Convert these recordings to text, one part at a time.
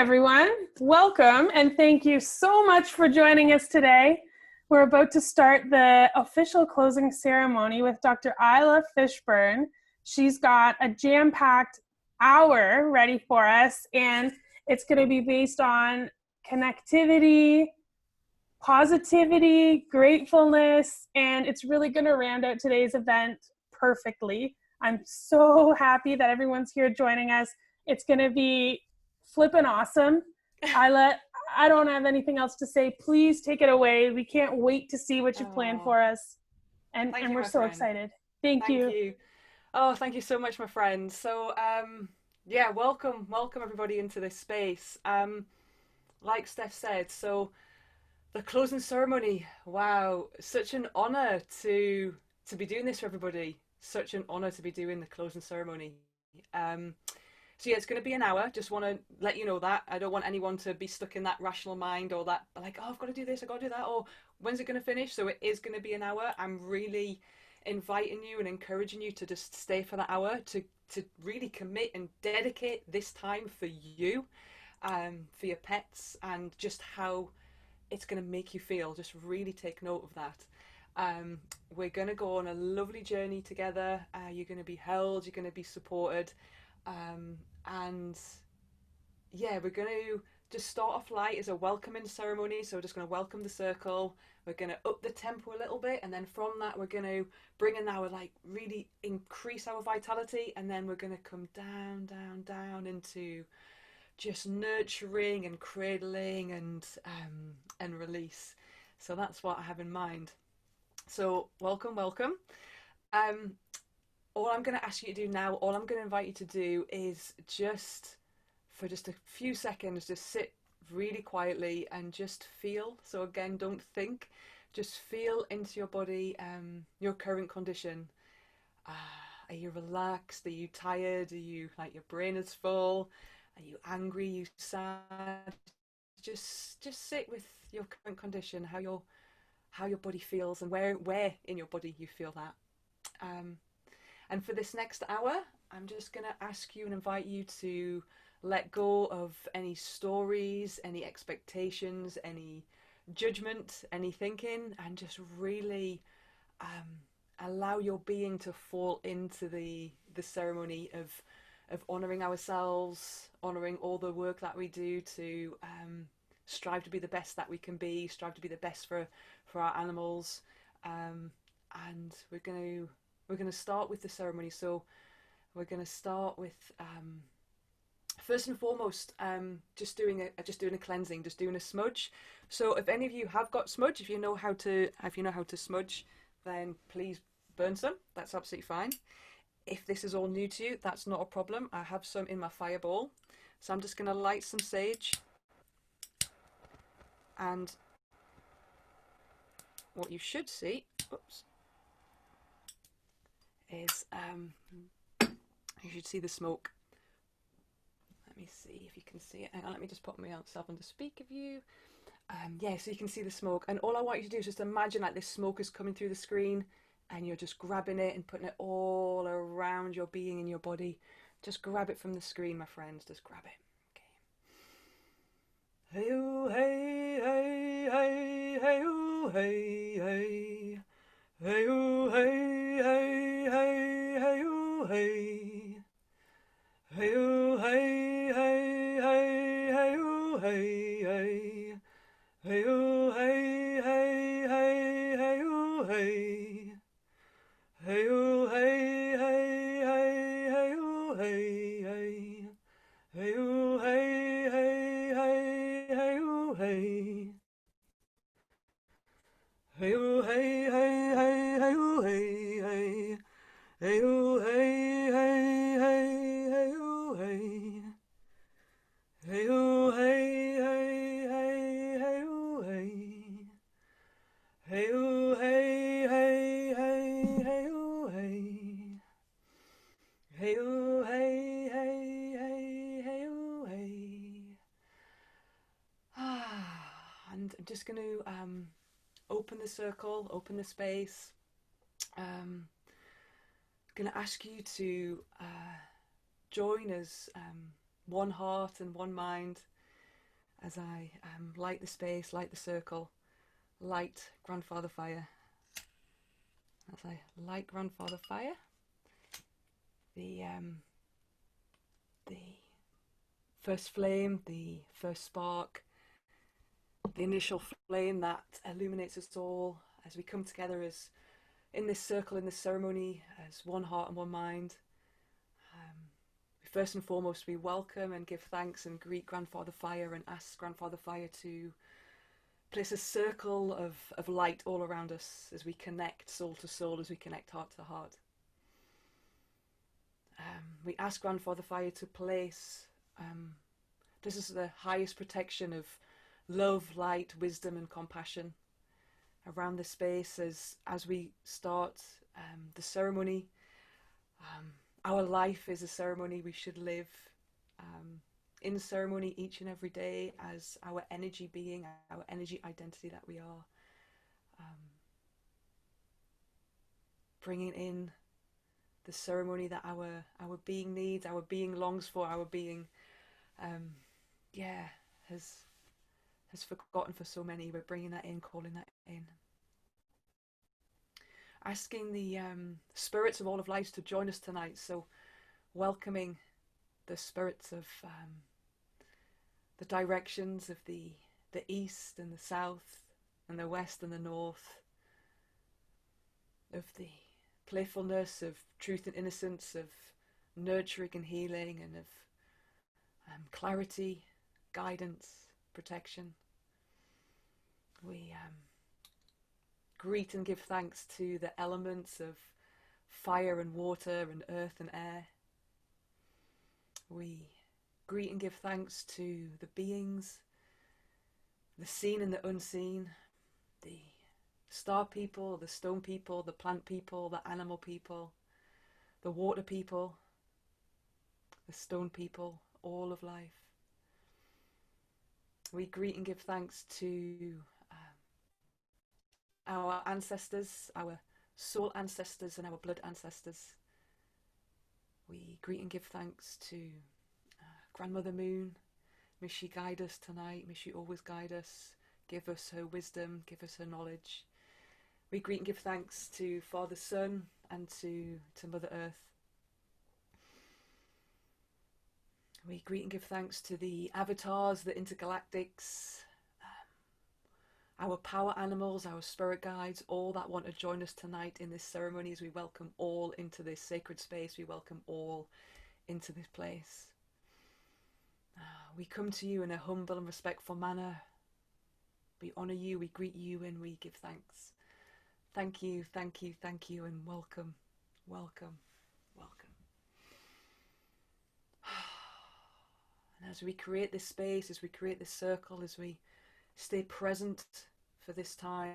everyone. Welcome, and thank you so much for joining us today. We're about to start the official closing ceremony with Dr. Isla Fishburn. She's got a jam-packed hour ready for us, and it's going to be based on connectivity, positivity, gratefulness, and it's really going to round out today's event perfectly. I'm so happy that everyone's here joining us. It's going to be flippin' awesome. Isla, I don't have anything else to say. Please take it away. We can't wait to see what you planned for us. And we're so excited. Thank you. Oh, thank you so much, my friend. So, yeah, welcome everybody into this space. Like Steph said, so the closing ceremony. Wow, such an honor to be doing this for everybody. Such an honor to be doing the closing ceremony. So yeah, it's going to be an hour. Just want to let you know that. I don't want anyone to be stuck in that rational mind or that like, oh, I've got to do this, I've got to do that, or when's it going to finish? So it is going to be an hour. I'm really inviting you and encouraging you to just stay for that hour, to really commit and dedicate this time for you, for your pets, and just how it's going to make you feel. Just really take note of that. We're going to go on a lovely journey together. You're going to be held, you're going to be supported. And yeah, we're going to just start off light as a welcoming ceremony. So we're just going to welcome the circle. We're going to up the tempo a little bit, and then from that we're going to bring in our, like, really increase our vitality, and then we're going to come down into just nurturing and cradling and release. So that's what I have in mind. So welcome. Um, all I'm going to ask you to do now, all I'm going to invite you to do is just, for just a few seconds, just sit really quietly and just feel. So again, don't think, just feel into your body, your current condition. Uh, are you relaxed? Are you tired? Are you, like, your brain is full? Are you angry? Are you sad? Just sit with your current condition, how your body feels, and where in your body you feel that. Um, and for this next hour, I'm just going to ask you and invite you to let go of any stories, any expectations, any judgment, any thinking, and just really allow your being to fall into the ceremony of honoring ourselves, honoring all the work that we do to strive to be the best that we can be, strive to be the best for our animals. And we're gonna start with the ceremony. So we're gonna start with first and foremost, just doing a cleansing, just doing a smudge. So if any of you have got smudge, if you know how to smudge, then please burn some. That's absolutely fine. If this is all new to you, that's not a problem. I have some in my fireball. So I'm just going to light some sage. And what you should see, oops, is you should see the smoke. Let me see if you can see it. Hang on, let me just put myself on the speaker view. Yeah, so you can see the smoke. And all I want you to do is just imagine like this smoke is coming through the screen, and you're just grabbing it and putting it all around your being and your body. Just grab it from the screen, my friends. Just grab it. Okay. Hey oh hey hey hey hey oh hey hey hey oh hey hey hey hey oh hey hey oh hey hey hey hey oh hey hey hey oh hey hey hey hey oh hey hey oh hey hey hey hey oh hey hey hey oh hey hey hey hey oh hey hey oh hey hey hey hey oh hey hey hey oh hey hey hey hey oh hey hey oh hey hey hey hey oh hey hey oh hey hey hey hey oh hey hey oh hey hey hey hey oh hey. And I'm just going to open the circle, open the space. Going to ask you to join as one heart and one mind. as I light the space, light the circle, light Grandfather Fire. As I light Grandfather Fire, the first flame, the first spark, the initial flame that illuminates us all as we come together as in this circle, in this ceremony, as one heart and one mind. First and foremost, we welcome and give thanks and greet Grandfather Fire and ask Grandfather Fire to place a circle of light all around us as we connect soul to soul, as we connect heart to heart. We ask Grandfather Fire to place, this is the highest protection of love, light, wisdom and compassion around the space as we start the ceremony. Our life is a ceremony. We should live in ceremony each and every day as our energy being, our energy identity that we are. Bringing in the ceremony that our being needs, our being longs for, our being, has forgotten for so many. We're bringing that in, calling that in. Asking the spirits of all of life to join us tonight. So welcoming the spirits of the directions of the east and the south and the west and the north, of the playfulness of truth and innocence, of nurturing and healing, and of clarity, guidance, protection. We greet and give thanks to the elements of fire and water and earth and air. We greet and give thanks to the beings, the seen and the unseen, the star people, the stone people, the plant people, the animal people, the water people, the stone people, all of life. We greet and give thanks to our ancestors, our soul ancestors and our blood ancestors. We greet and give thanks to Grandmother Moon. May she guide us tonight. May she always guide us. Give us her wisdom. Give us her knowledge. We greet and give thanks to Father Sun and to Mother Earth. We greet and give thanks to the avatars, the intergalactics, our power animals, our spirit guides, all that want to join us tonight in this ceremony as we welcome all into this sacred space. We welcome all into this place. We come to you in a humble and respectful manner. We honour you, we greet you, and we give thanks. Thank you, thank you, thank you, and welcome, welcome, welcome. And as we create this space, as we create this circle, as we stay present for this time,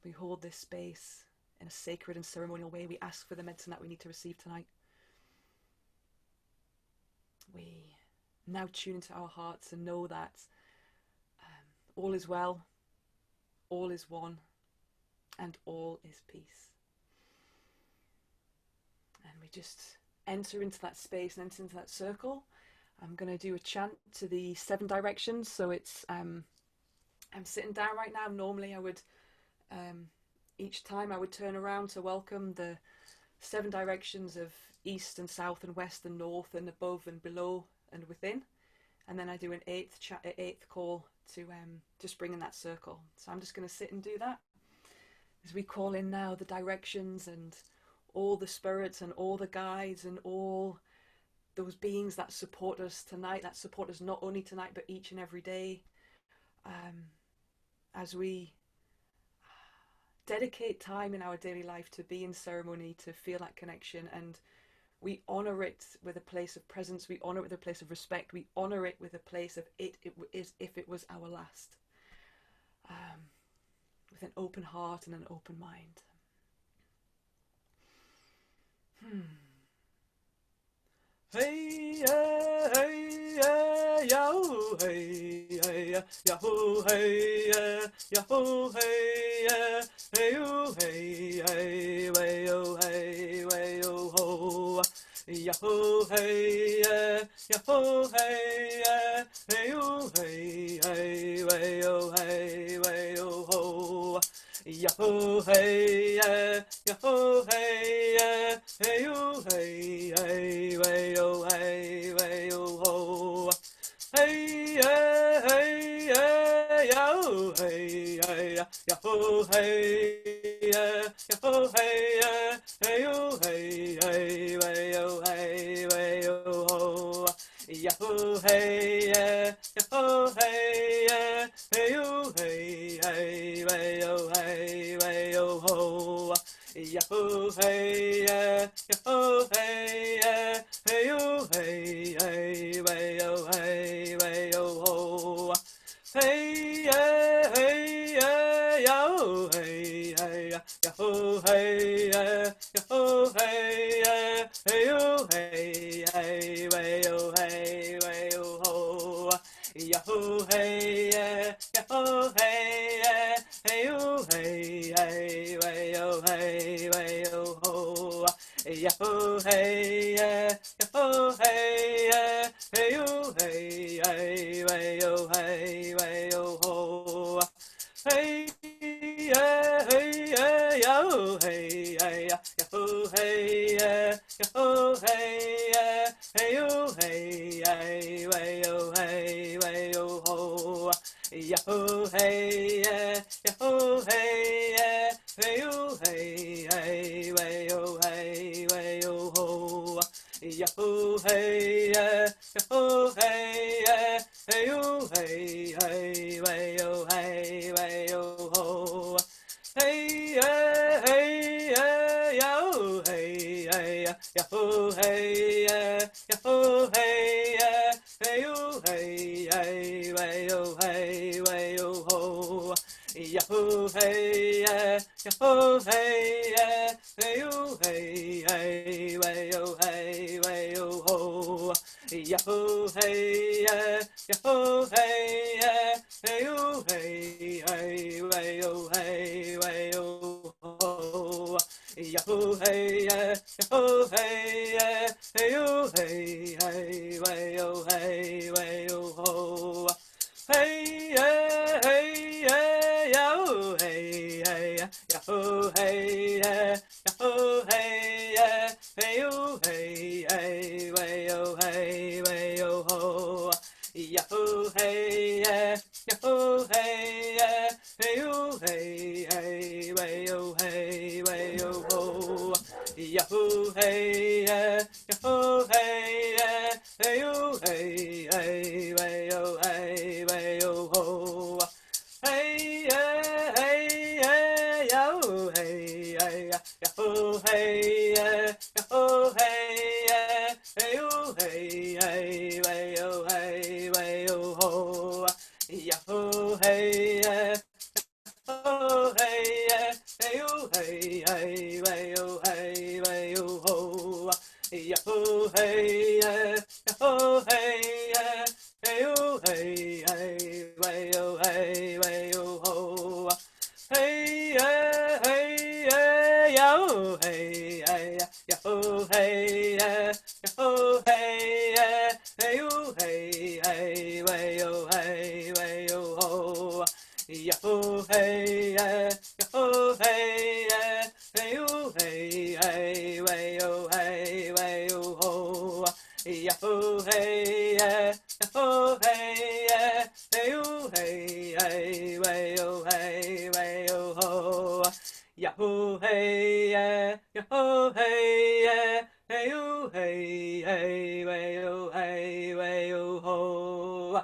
we hold this space in a sacred and ceremonial way. We ask for the medicine that we need to receive tonight. We now tune into our hearts and know that all is well, all is one, and all is peace. And we just enter into that space and enter into that circle. I'm going to do a chant to the 7 directions. So it's, I'm sitting down right now. Normally I would, each time I would turn around to welcome the 7 directions of east and south and west and north and above and below and within. And then I do an 8th call to just bring in that circle. So I'm just going to sit and do that as we call in now the directions and all the spirits and all the guides and all those beings that support us tonight, that support us not only tonight but each and every day, as we dedicate time in our daily life to be in ceremony, to feel that connection, and we honour it with a place of presence, we honour it with a place of respect, we honour it with a place of it is if it was our last, with an open heart and an open mind. Hey yeah, hey yeah, yo, hey yeah, yo, hey yeah, yo, hey yeah, hey yo, hey, hey, way yo, hey, way yo, ho, yo, hey yeah, Yahoo hey hey you hey hey way oh hey way oh ho. Yahoo hey yahoo hey hey you hey hey way oh hey way oh ho. Hey hey yo hey yahoo hey yahoo hey hey yo hey hey way yo hey way yo ho. Yahoo hey yahoo hey hey yo hey hey way yo hey way yo ho. Yahoo hey yahoo hey hey yo hey hey way yo hey way yo ho. Hey hey yo hey yahoo hey yahoo hey hey yo hey hey way yo hey way yo ho. Yahoo hey yahoo hey hey yo hey hey way yo hey way yo ho. Yahoo hey yahoo hey hey yo hey hey way yo hey way yo ho. Hey hey yo hey yahoo hey yahoo hey hey yo hey hey way yo hey way yo ho. Yahoo hey yahoo hey hey yo hey hey way yo hey way yo ho. Yahoo hey yahoo hey hey yo hey hey way yo hey way yo ho. Hey hey yo hey yahoo hey yahoo hey hey yo hey hey way yo hey way yo ho. Yahoo hey yahoo hey hey yo hey hey way yo hey way yo ho. Yahoo hey yahoo hey hey yo hey hey way yo hey way yo ho. Yahoo hey yahoo hey hey yo hey hey way yo hey way yo ho. Hey hey yo hey yahoo hey yahoo hey hey yo hey hey way yo hey way yo ho. Yahoo hey yahoo hey hey yo hey hey way yo hey way yo ho. Yahoo hey yahoo hey hey yo hey hey way yo hey way yo ho. Hey hey yo hey yahoo hey yahoo hey hey yo hey hey way yo hey way yo ho. Yahoo hey oh hey hey yo hey hey way yo hey way yo ho. Yahoo hey yahoo hey hey yo hey hey way yo hey way yo ho. Hey hey yo hey yahoo hey yahoo hey hey yo hey hey way yo hey way yo ho. Yahoo hey yahoo hey hey yo hey hey way yo hey way yo ho. Yahoo hey yahoo hey hey yo hey hey way yo hey way yo ho. Yahoo hey yahoo hey hey yo hey hey way yo hey way yo ho.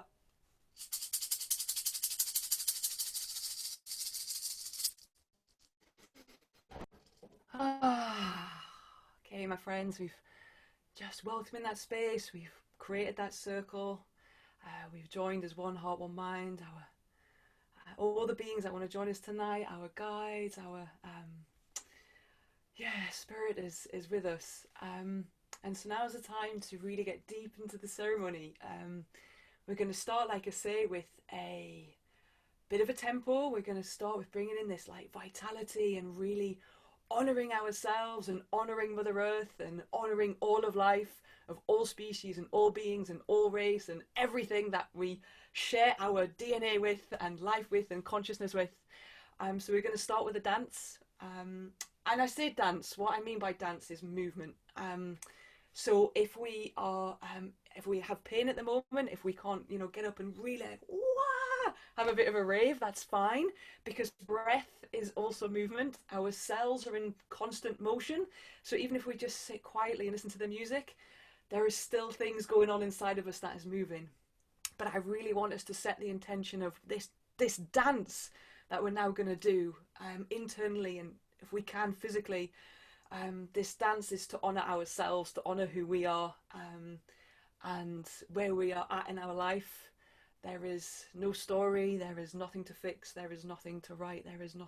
Okay, my friends, we've just welcomed in that space. We've created that circle. We've joined as one heart, one mind. Our all the beings that want to join us tonight, our guides, our spirit is with us. And so now is the time to really get deep into the ceremony. We're going to start, like I say, with a bit of a tempo. We're going to start with bringing in this like vitality and really honoring ourselves and honoring Mother Earth and honoring all of life, of all species and all beings and all race and everything that we share our DNA with and life with and consciousness with. So we're going to start with a dance. And I say dance, what I mean by dance is movement. So if we have pain at the moment, if we can't, get up and really like, wah, have a bit of a rave, that's fine, because breath is also movement. Our cells are in constant motion. So even if we just sit quietly and listen to the music, there is still things going on inside of us that is moving. But I really want us to set the intention of this dance that we're now going to do internally, and if we can physically. This dance is to honor ourselves, to honor who we are, and where we are at in our life. There is no story, there is nothing to fix, there is nothing to write, there is no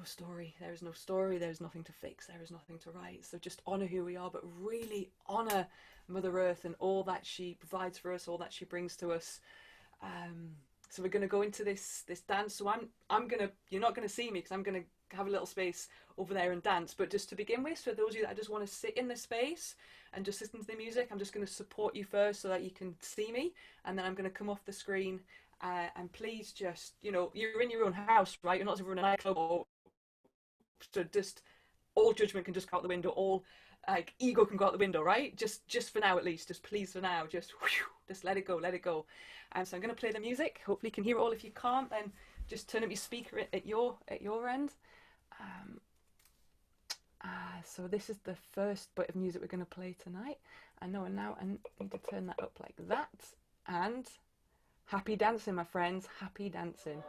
story, there is no story, there is nothing to fix, there is nothing to write. So just honor who we are, but really honor Mother Earth and all that she provides for us, all that she brings to us. So we're going to go into this dance. So I'm gonna, you're not going to see me because I'm going to have a little space over there and dance. But just to begin with, for those of you that just want to sit in this space and just listen to the music, I'm just going to support you first so that you can see me, and then I'm going to come off the screen. And please just, you're in your own house, right? You're not over in a nightclub, so just all judgment can just go out the window. All like ego can go out the window, right? Just for now, at least. Just please for now. Just let it go, let it go. And so I'm going to play the music. Hopefully you can hear it all. If you can't, then just turn up your speaker at your end. So this is the first bit of music we're going to play tonight. And now I need to turn that up like that. And happy dancing, my friends. Happy dancing.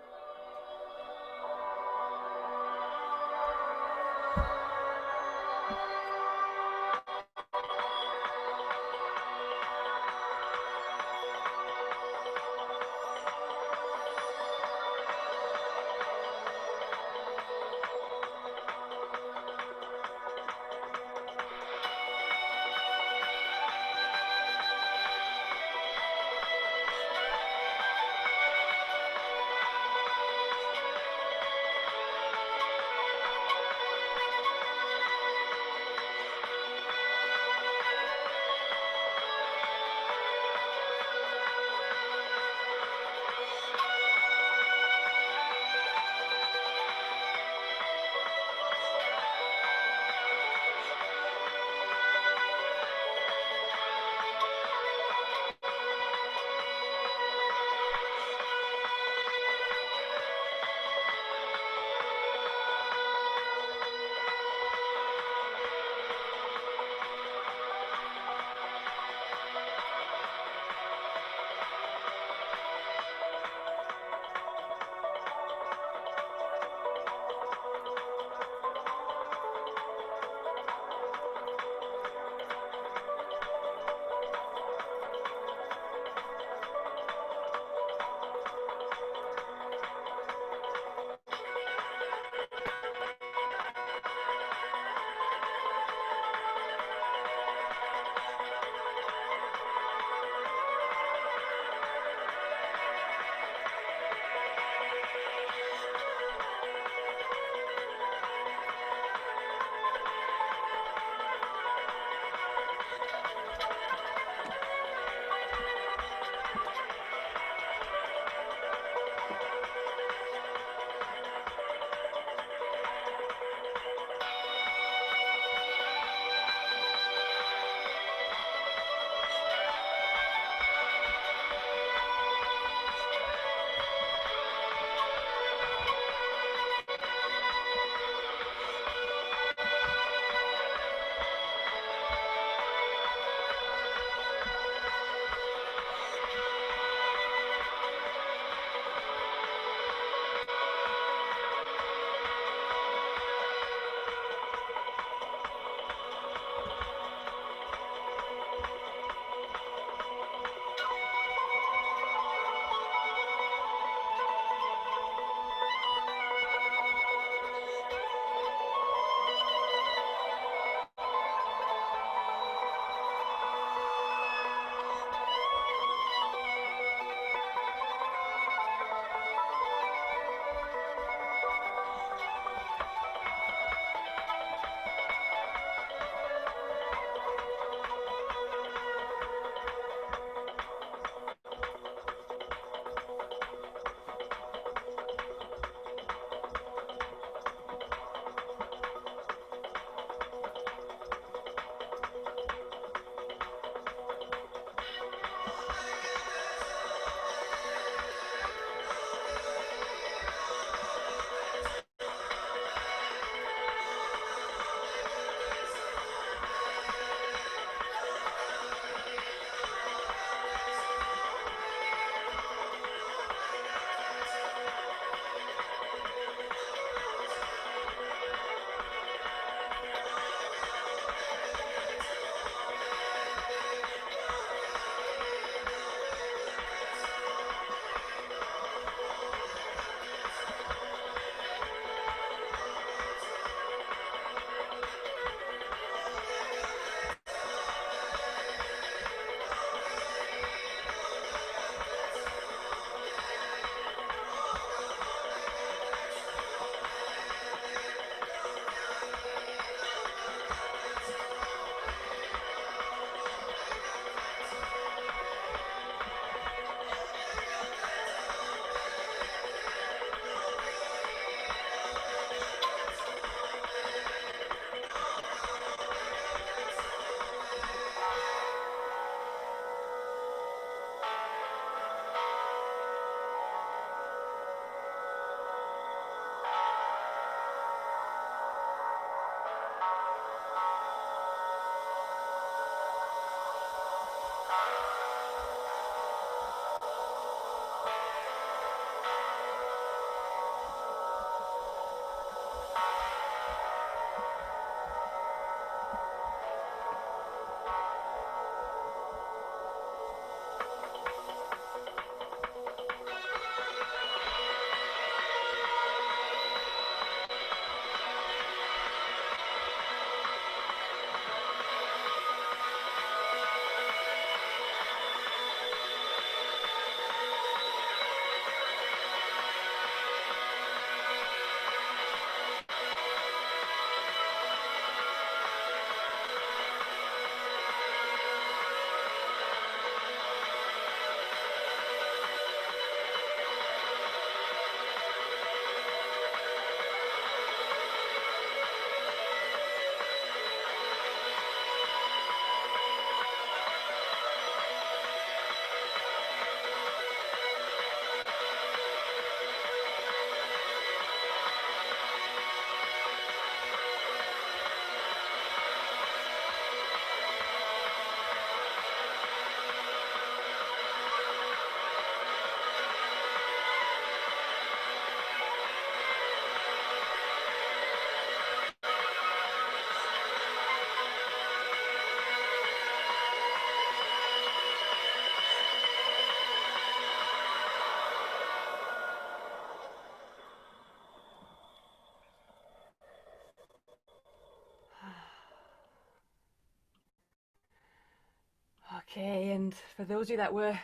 Okay, and for those of you that were,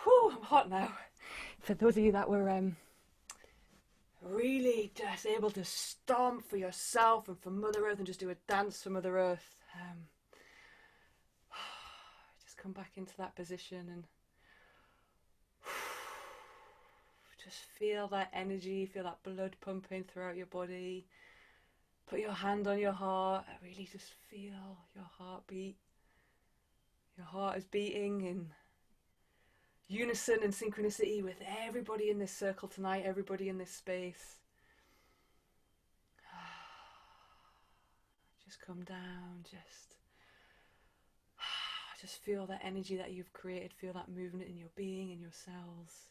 whew, I'm hot now. For those of you that were really just able to stomp for yourself and for Mother Earth and just do a dance for Mother Earth, just come back into that position and just feel that energy, feel that blood pumping throughout your body. Put your hand on your heart, really just feel your heartbeat. Your heart is beating in unison and synchronicity with everybody in this circle tonight, everybody in this space. Just come down, just feel that energy that you've created, feel that movement in your being, in your cells.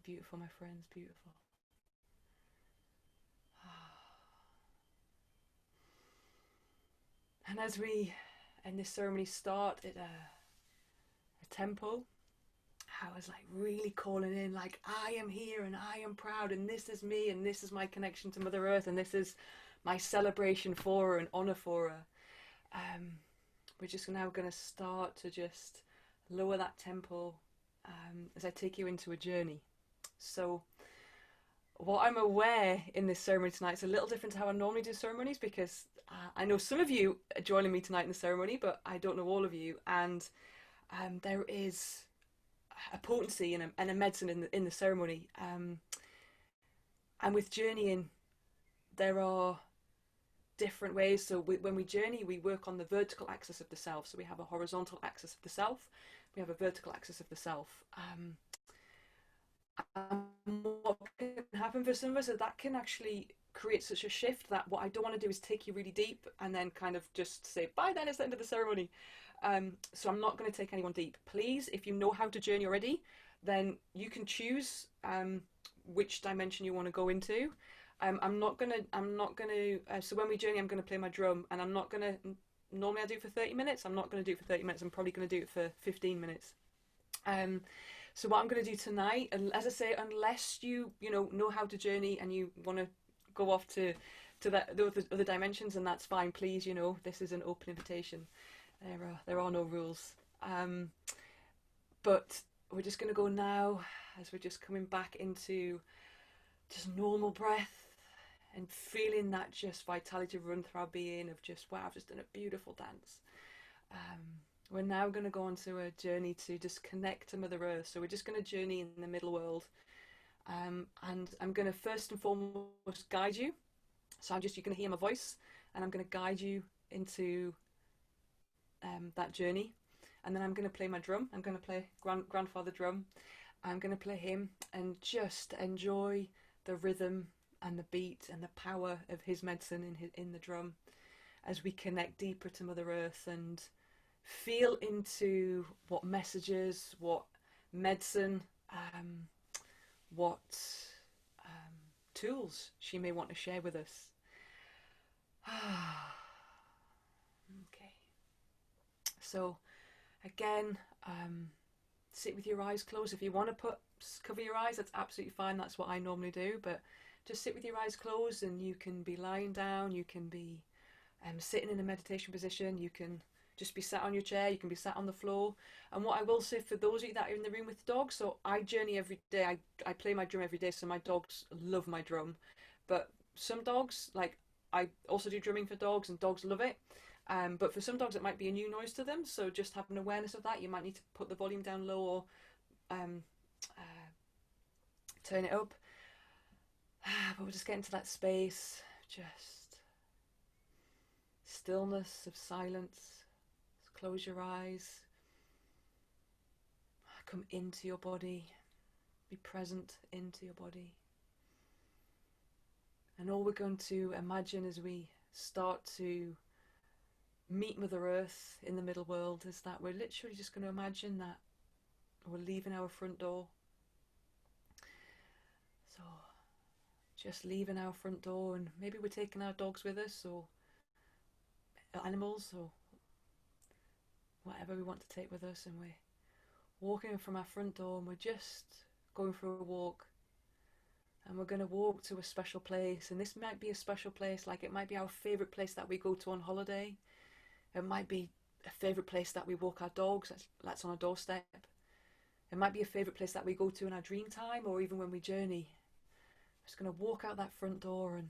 Beautiful, my friends, beautiful. And as we in this ceremony start at a tempo, I was like really calling in, like, I am here and I am proud and this is me and this is my connection to Mother Earth and this is my celebration for her and honor for her. We're just now going to start to just lower that tempo as I take you into a journey. So what I'm aware in this ceremony tonight is a little different to how I normally do ceremonies, because I know some of you are joining me tonight in the ceremony, but I don't know all of you. And there is a potency and a medicine in the ceremony. And with journeying, there are different ways. So when we journey, we work on the vertical axis of the self. So we have a horizontal axis of the self, we have a vertical axis of the self. What can happen for some of us is that can actually create such a shift that what I don't want to do is take you really deep and then kind of just say bye, then it's the end of the ceremony. So I'm not going to take anyone deep. Please, if you know how to journey already, then you can choose which dimension you want to go into. I'm not gonna. So when we journey, I'm gonna play my drum, and I'm not gonna. Normally, I do it for 30 minutes. I'm not gonna do it for 30 minutes. I'm probably gonna do it for 15 minutes. So what I'm gonna do tonight, and as I say, unless you know how to journey and you want to go off to the other dimensions, and that's fine. Please, this is an open invitation. There are no rules. But we're just gonna go now, as we're just coming back into just normal breath. And feeling that just vitality run through our being of just, wow, I've just done a beautiful dance. We're now going to go on to a journey to just connect to Mother Earth. So we're just going to journey in the middle world. And I'm going to first and foremost guide you. So you're going to hear my voice, and I'm going to guide you into that journey. And then I'm going to play my drum. I'm going to play grandfather drum. I'm going to play him and just enjoy the rhythm and the beat and the power of his medicine in the drum as we connect deeper to Mother Earth and feel into what messages, what medicine, what tools she may want to share with us. Okay. So again, sit with your eyes closed. If you want to cover your eyes, that's absolutely fine. That's what I normally do, but just sit with your eyes closed, and you can be lying down, you can be sitting in a meditation position, you can just be sat on your chair, you can be sat on the floor. And what I will say for those of you that are in the room with dogs, so I journey every day, I play my drum every day, so my dogs love my drum. But some dogs, like, I also do drumming for dogs and dogs love it. But for some dogs it might be a new noise to them, so just have an awareness of that. You might need to put the volume down low or turn it up. But we're just getting to that space, just stillness of silence. Just close your eyes, come into your body, be present into your body. And all we're going to imagine as we start to meet Mother Earth in the middle world is that we're literally just going to imagine that we're leaving our front door. So just leaving our front door, and maybe we're taking our dogs with us, or animals, or whatever we want to take with us, and we're walking from our front door, and we're just going for a walk And we're going to walk to a special place. And this might be a special place, like it might be our favourite place that we go to on holiday. It might be a favourite place that we walk our dogs, that's on our doorstep. It might be a favourite place that we go to in our dream time, or even when we journey. I'm just going to walk out that front door and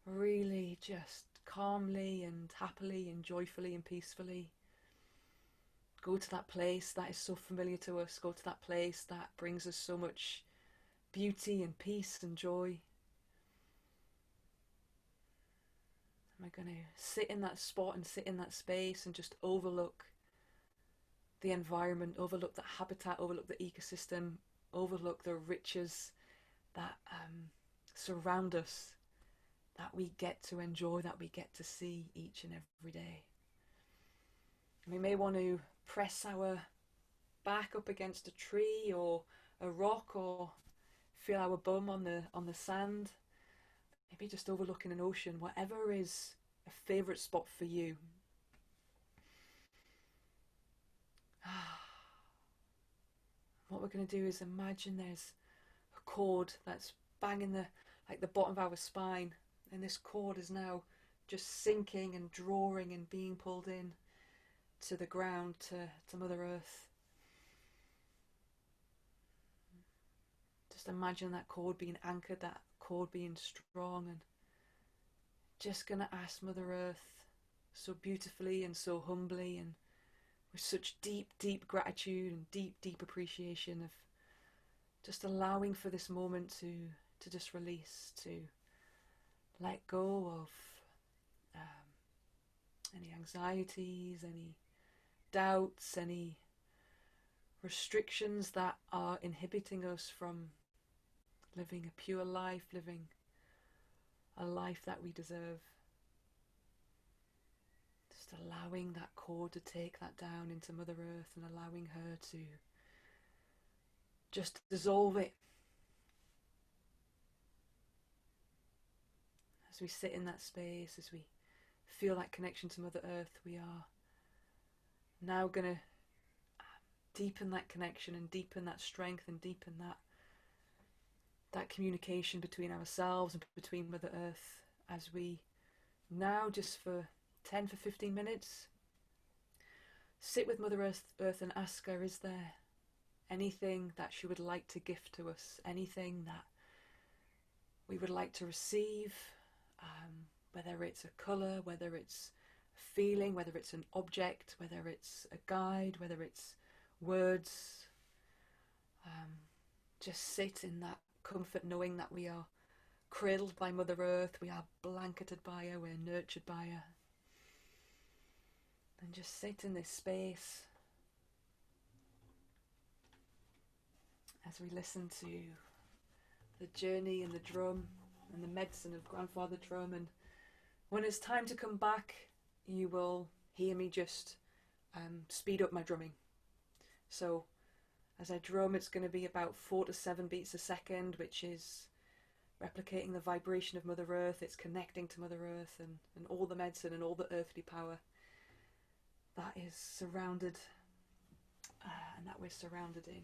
really just calmly and happily and joyfully and peacefully go to that place that is so familiar to us, go to that place that brings us so much beauty and peace and joy. Am I going to sit in that spot and sit in that space and just overlook the environment, overlook the habitat, overlook the ecosystem, overlook the riches that surround us, that we get to enjoy, that we get to see each and every day. We may want to press our back up against a tree or a rock, or feel our bum on the sand, maybe just overlooking an ocean, whatever is a favourite spot for you. What we're going to do is imagine there's a cord that's banging the bottom of our spine, and this cord is now just sinking and drawing and being pulled in to the ground, to Mother Earth. Just imagine that cord being anchored, that cord being strong, and just going to ask Mother Earth so beautifully and so humbly and with such deep, deep gratitude and deep, deep appreciation of just allowing for this moment to just release, to let go of any anxieties, any doubts, any restrictions that are inhibiting us from living a pure life, living a life that we deserve. Just allowing that cord to take that down into Mother Earth and allowing her to just dissolve it. As we sit in that space, as we feel that connection to Mother Earth, we are now going to deepen that connection and deepen that strength and deepen that communication between ourselves and between Mother Earth, as we now, just for 10 for 15 minutes, sit with Mother Earth and ask her, is there anything that she would like to gift to us, anything that we would like to receive, whether it's a colour, whether it's a feeling, whether it's an object, whether it's a guide, whether it's words. Just sit in that comfort, knowing that we are cradled by Mother Earth, we are blanketed by her, we're nurtured by her. And just sit in this space as we listen to the journey and the drum and the medicine of Grandfather Drum. And when it's time to come back, you will hear me just speed up my drumming. So as I drum, it's going to be about 4 to 7 beats a second, which is replicating the vibration of Mother Earth. It's connecting to Mother Earth and all the medicine and all the earthly power that is surrounded and that we're surrounded in.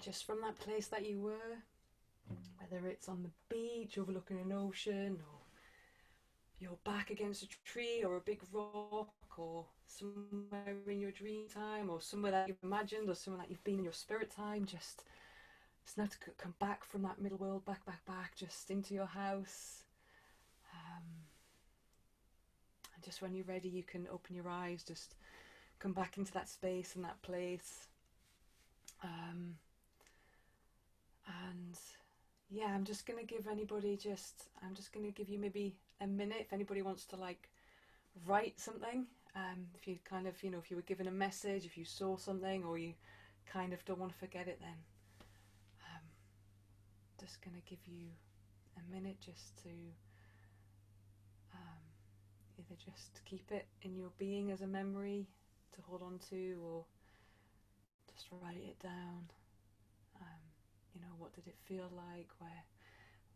just from that place that you were, whether it's on the beach overlooking an ocean, or you're back against a tree or a big rock, or somewhere in your dream time, or somewhere that you've imagined, or somewhere that you've been in your spirit time, just it's not to come back from that middle world, back, just into your house. And just when you're ready, you can open your eyes, just come back into that space and that place. And yeah, I'm just going to give anybody I'm just going to give you maybe a minute if anybody wants to like write something. If you kind of, if you were given a message, if you saw something, or you kind of don't want to forget it, then just going to give you a minute just to either just keep it in your being as a memory to hold on to, or just write it down. What did it feel like?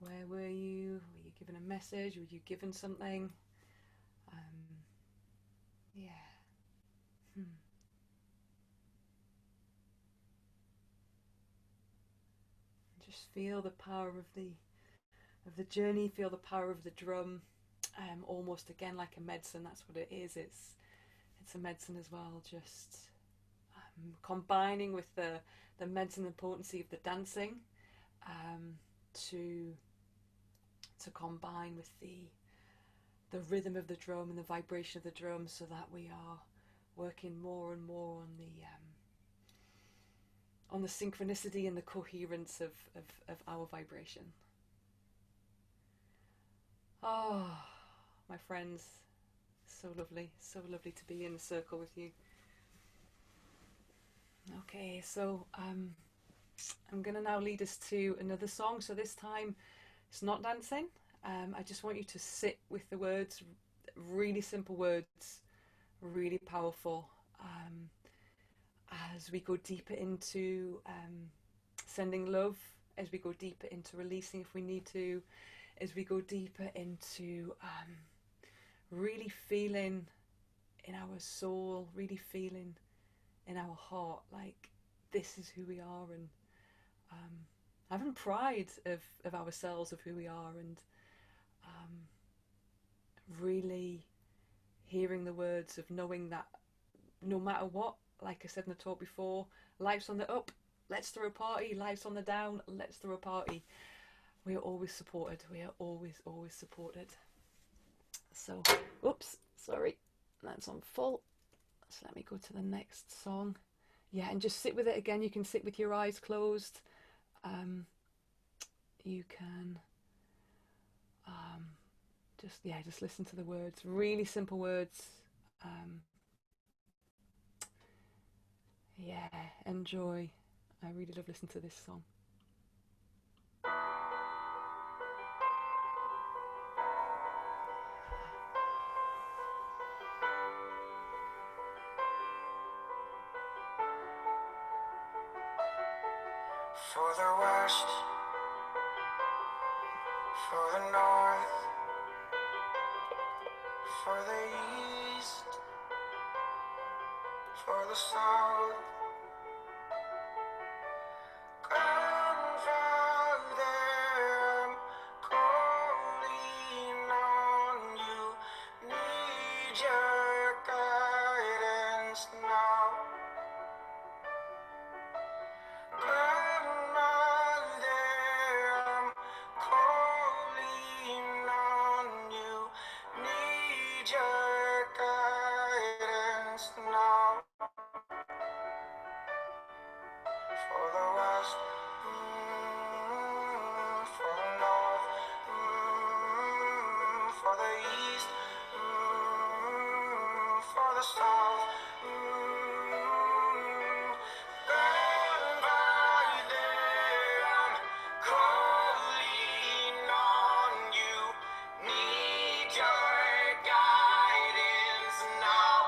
Where were you? Were you given a message? Were you given something? Yeah. Just feel the power of the journey. Feel the power of the drum. Almost again like a medicine. That's what it is. It's a medicine as well. Just combining with the medicine and potency of the dancing, to combine with the rhythm of the drum and the vibration of the drum, so that we are working more and more on the synchronicity and the coherence of our vibration. Oh, my friends, so lovely to be in the circle with you. Okay, so I'm going to now lead us to another song. So this time it's not dancing. I just want you to sit with the words, really simple words, really powerful, as we go deeper into sending love, as we go deeper into releasing if we need to, as we go deeper into really feeling in our soul, really feeling in our heart like this is who we are, and having pride of ourselves, of who we are, and really hearing the words of knowing that no matter what, like I said in the talk before, life's on the up, let's throw a party, life's on the down, let's throw a party. We are always supported. We are always supported. So, oops, sorry, that's on full. So let me go to the next song. Yeah, and just sit with it again. You can sit with your eyes closed. You can just listen to the words. Really simple words. Yeah, enjoy. I really love listening to this song. For the west, for the north, for the east, for the south, Grandfather, I'm calling on you, need your guidance now. Grandmother, I'm calling on you, need your guidance now. For the west, for the north, for the east, for the south, Grandfather, I'm calling on you, need your guidance now.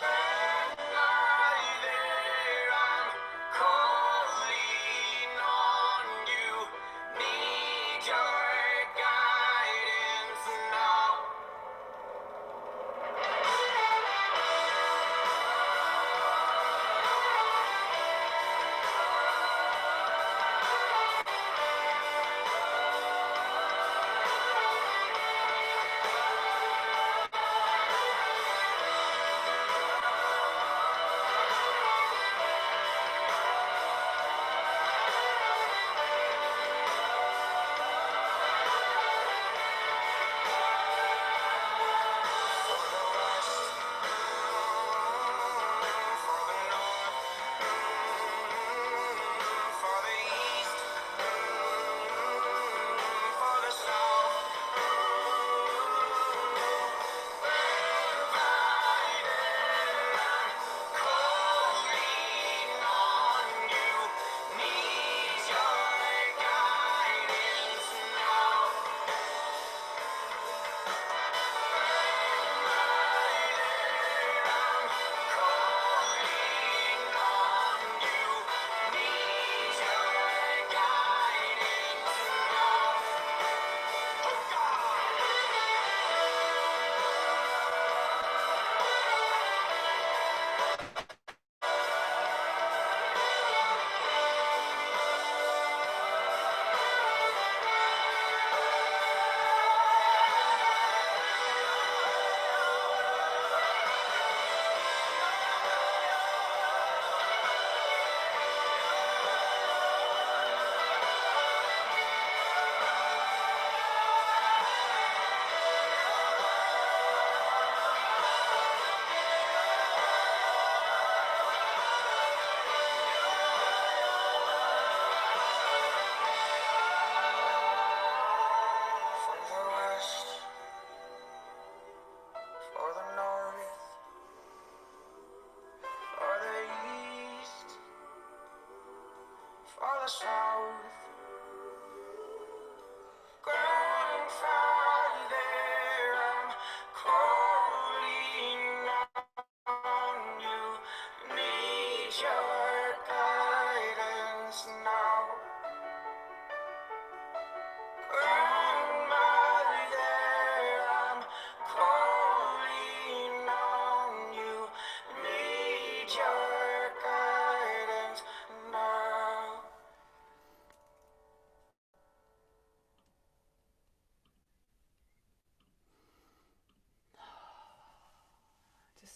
Grandmother, I'm calling on you, need your guidance now.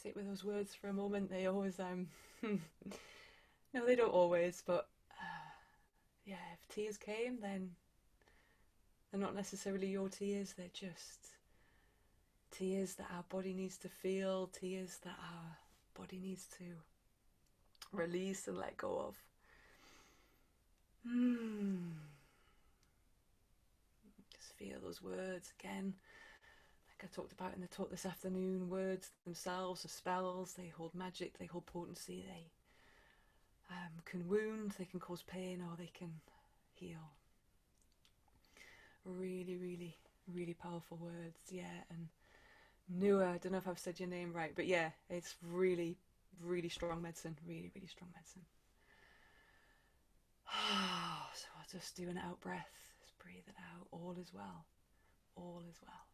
sit with those words for a moment. They always no, they don't always, but yeah, if tears came, then they're not necessarily your tears. They're just tears that our body needs to feel, tears that our body needs to release and let go of. Just feel those words again. Like I talked about in the talk this afternoon, words themselves are spells. They hold magic, they hold potency. They can wound, they can cause pain, or they can heal. Really, really, really powerful words. Yeah, and Nua, I don't know if I've said your name right, but yeah, it's really, really strong medicine. Really, really strong medicine. So I'll just do an out breath. Just breathe it out. All is well. All is well.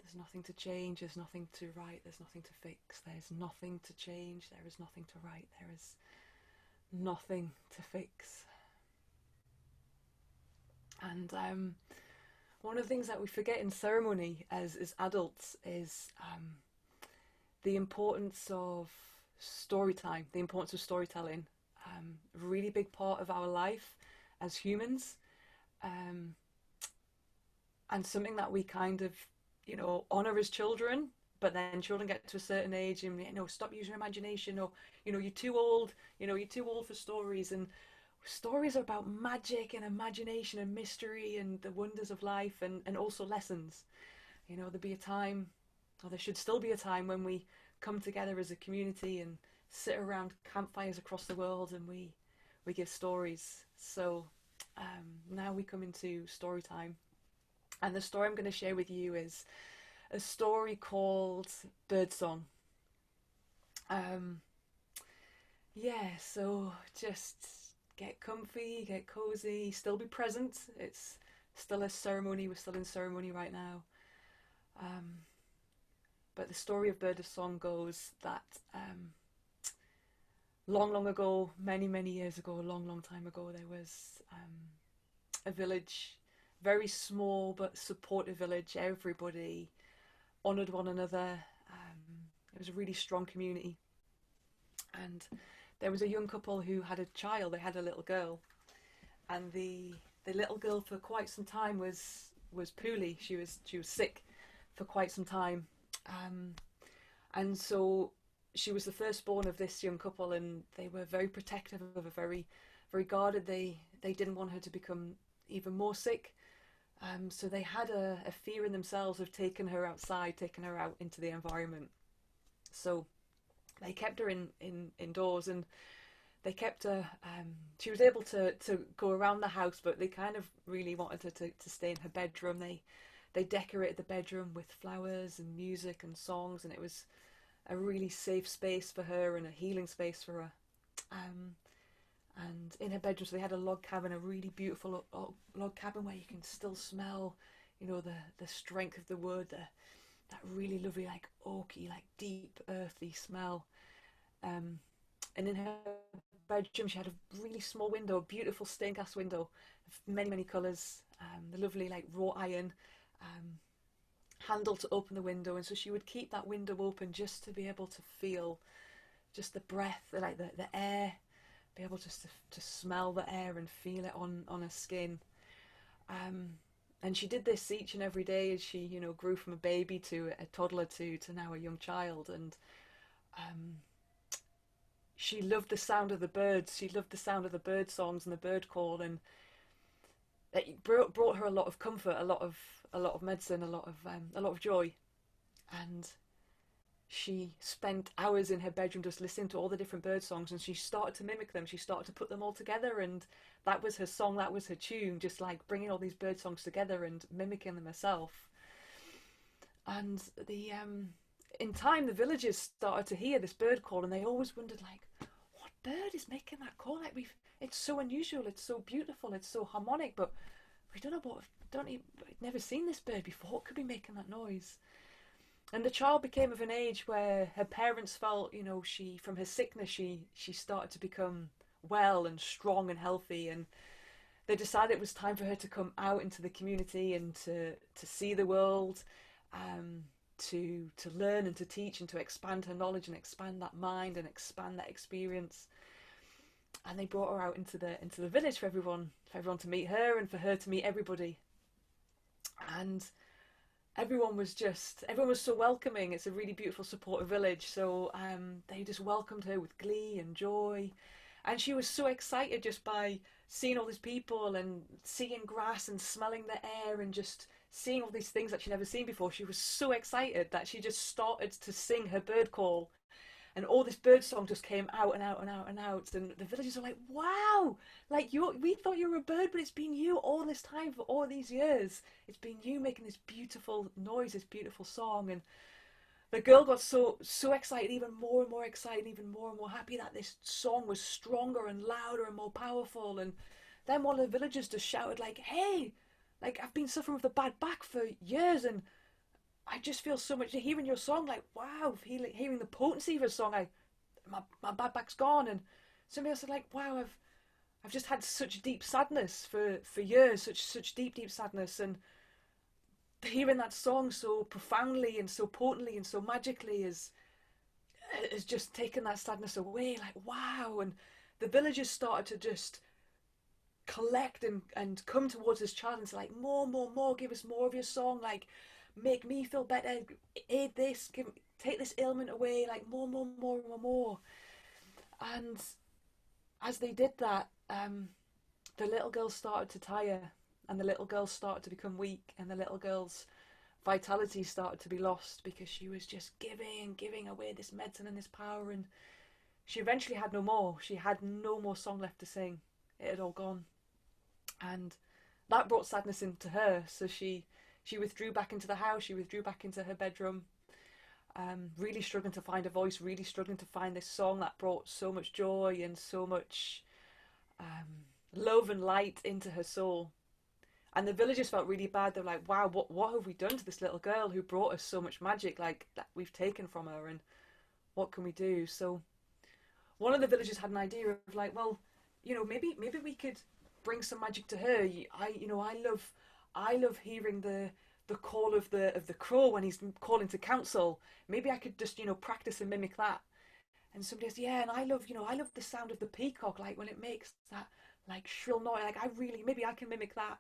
There's nothing to change. There's nothing to right. There's nothing to fix. There's nothing to change. There is nothing to right. There is nothing to fix. And one of the things that we forget in ceremony as adults is the importance of story time, the importance of storytelling. A really big part of our life as humans, and something that we kind of, honor as children, but then children get to a certain age and, stop using your imagination, or, you're too old, you're too old for stories. And stories are about magic and imagination and mystery and the wonders of life, and also lessons. There'll be a time, or there should still be a time, when we come together as a community and sit around campfires across the world and we give stories. So now we come into story time. And the story I'm going to share with you is a story called Birdsong. So just get comfy, get cozy, still be present. It's still a ceremony, we're still in ceremony right now. But the story of Birdsong goes that long ago, many years ago, a long time ago, there was a village, very small but supportive village. Everybody honoured one another. It was a really strong community. And there was a young couple who had a child. They had a little girl, and the little girl for quite some time was poorly. She was sick for quite some time, and so she was the firstborn of this young couple, and they were very protective of her, very guarded. They didn't want her to become even more sick, so they had a fear in themselves of taking her outside, taking her out into the environment. So they kept her indoors, and they kept her. She was able to go around the house, but they kind of really wanted her to stay in her bedroom. They decorated the bedroom with flowers and music and songs, and it was a really safe space for her and a healing space for her. And in her bedroom, so they had a log cabin, a really beautiful log cabin where you can still smell, the strength of the wood, that really lovely, like oaky, like deep earthy smell. And in her bedroom, she had a really small window, a beautiful stained glass window of many colours, the lovely like wrought iron handle to open the window. And so she would keep that window open just to be able to feel just the breath, like the air, be able just to smell the air and feel it on her skin. And she did this each and every day as she, grew from a baby to a toddler to now a young child. And she loved the sound of the birds. She loved the sound of the bird songs and the bird call, and it brought her a lot of comfort, a lot of medicine, a lot of joy. And she spent hours in her bedroom just listening to all the different bird songs, and she started to mimic them. She started to put them all together, and that was her song, that was her tune, just like bringing all these bird songs together and mimicking them herself. And in time, the villagers started to hear this bird call, and they always wondered, like, what bird is making that call? Like, it's so unusual, it's so beautiful, it's so harmonic, but we don't know we've never seen this bird before. What could be making that noise? And the child became of an age where her parents felt, she, from her sickness, she started to become well and strong and healthy, and they decided it was time for her to come out into the community and to see the world, to learn and to teach and to expand her knowledge and expand that mind and expand that experience. And they brought her out into the village for everyone to meet her and for her to meet everybody. And everyone was so welcoming. It's a really beautiful, supportive village. So they just welcomed her with glee and joy. And she was so excited just by seeing all these people and seeing grass and smelling the air and just seeing all these things that she'd never seen before. She was so excited that she just started to sing her bird call. And all this bird song just came out and out and out and out. And the villagers were like, wow, like we thought you were a bird, but it's been you all this time for all these years. It's been you making this beautiful noise, this beautiful song. And the girl got so excited, even more and more excited, even more and more happy that this song was stronger and louder and more powerful. And then one of the villagers just shouted like, hey, like I've been suffering with a bad back for years and I just feel so much hearing your song, like wow, hearing the potency of a song, my bad back's gone. And somebody else said like, wow, I've just had such deep sadness for years, such deep sadness, and hearing that song so profoundly and so potently and so magically has just taken that sadness away, like wow. And the villagers started to just collect and come towards this child and say like, more, give us more of your song, like make me feel better, aid this, take this ailment away, like more. And as they did that, the little girl started to tire, and the little girl started to become weak, and the little girl's vitality started to be lost because she was just giving away this medicine and this power, and she eventually had no more. She had no more song left to sing. It had all gone. And that brought sadness into her, so she withdrew back into the house, she withdrew back into her bedroom, really struggling to find a voice, really struggling to find this song that brought so much joy and so much love and light into her soul. And the villagers felt really bad. They were like, wow, what have we done to this little girl who brought us so much magic, like that we've taken from her, and what can we do? So one of the villagers had an idea of like, well, maybe we could bring some magic to her. I love hearing the call of the crow when he's calling to council. Maybe I could just practice and mimic that. And somebody else, yeah, and I love the sound of the peacock, like when it makes that like shrill noise. Like maybe I can mimic that.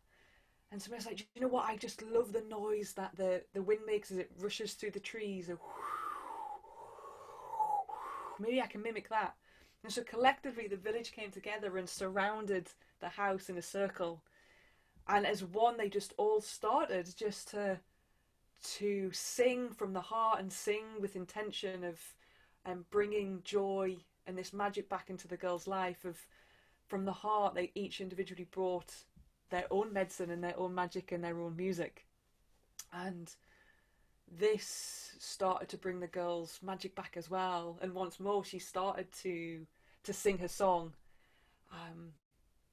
And somebody else like, you know what? I just love the noise that the wind makes as it rushes through the trees. Maybe I can mimic that. And so collectively, the village came together and surrounded the house in a circle. And as one, they just all started just to sing from the heart and sing with intention of bringing joy and this magic back into the girl's life. From the heart, they each individually brought their own medicine and their own magic and their own music. And this started to bring the girl's magic back as well. And once more, she started to sing her song.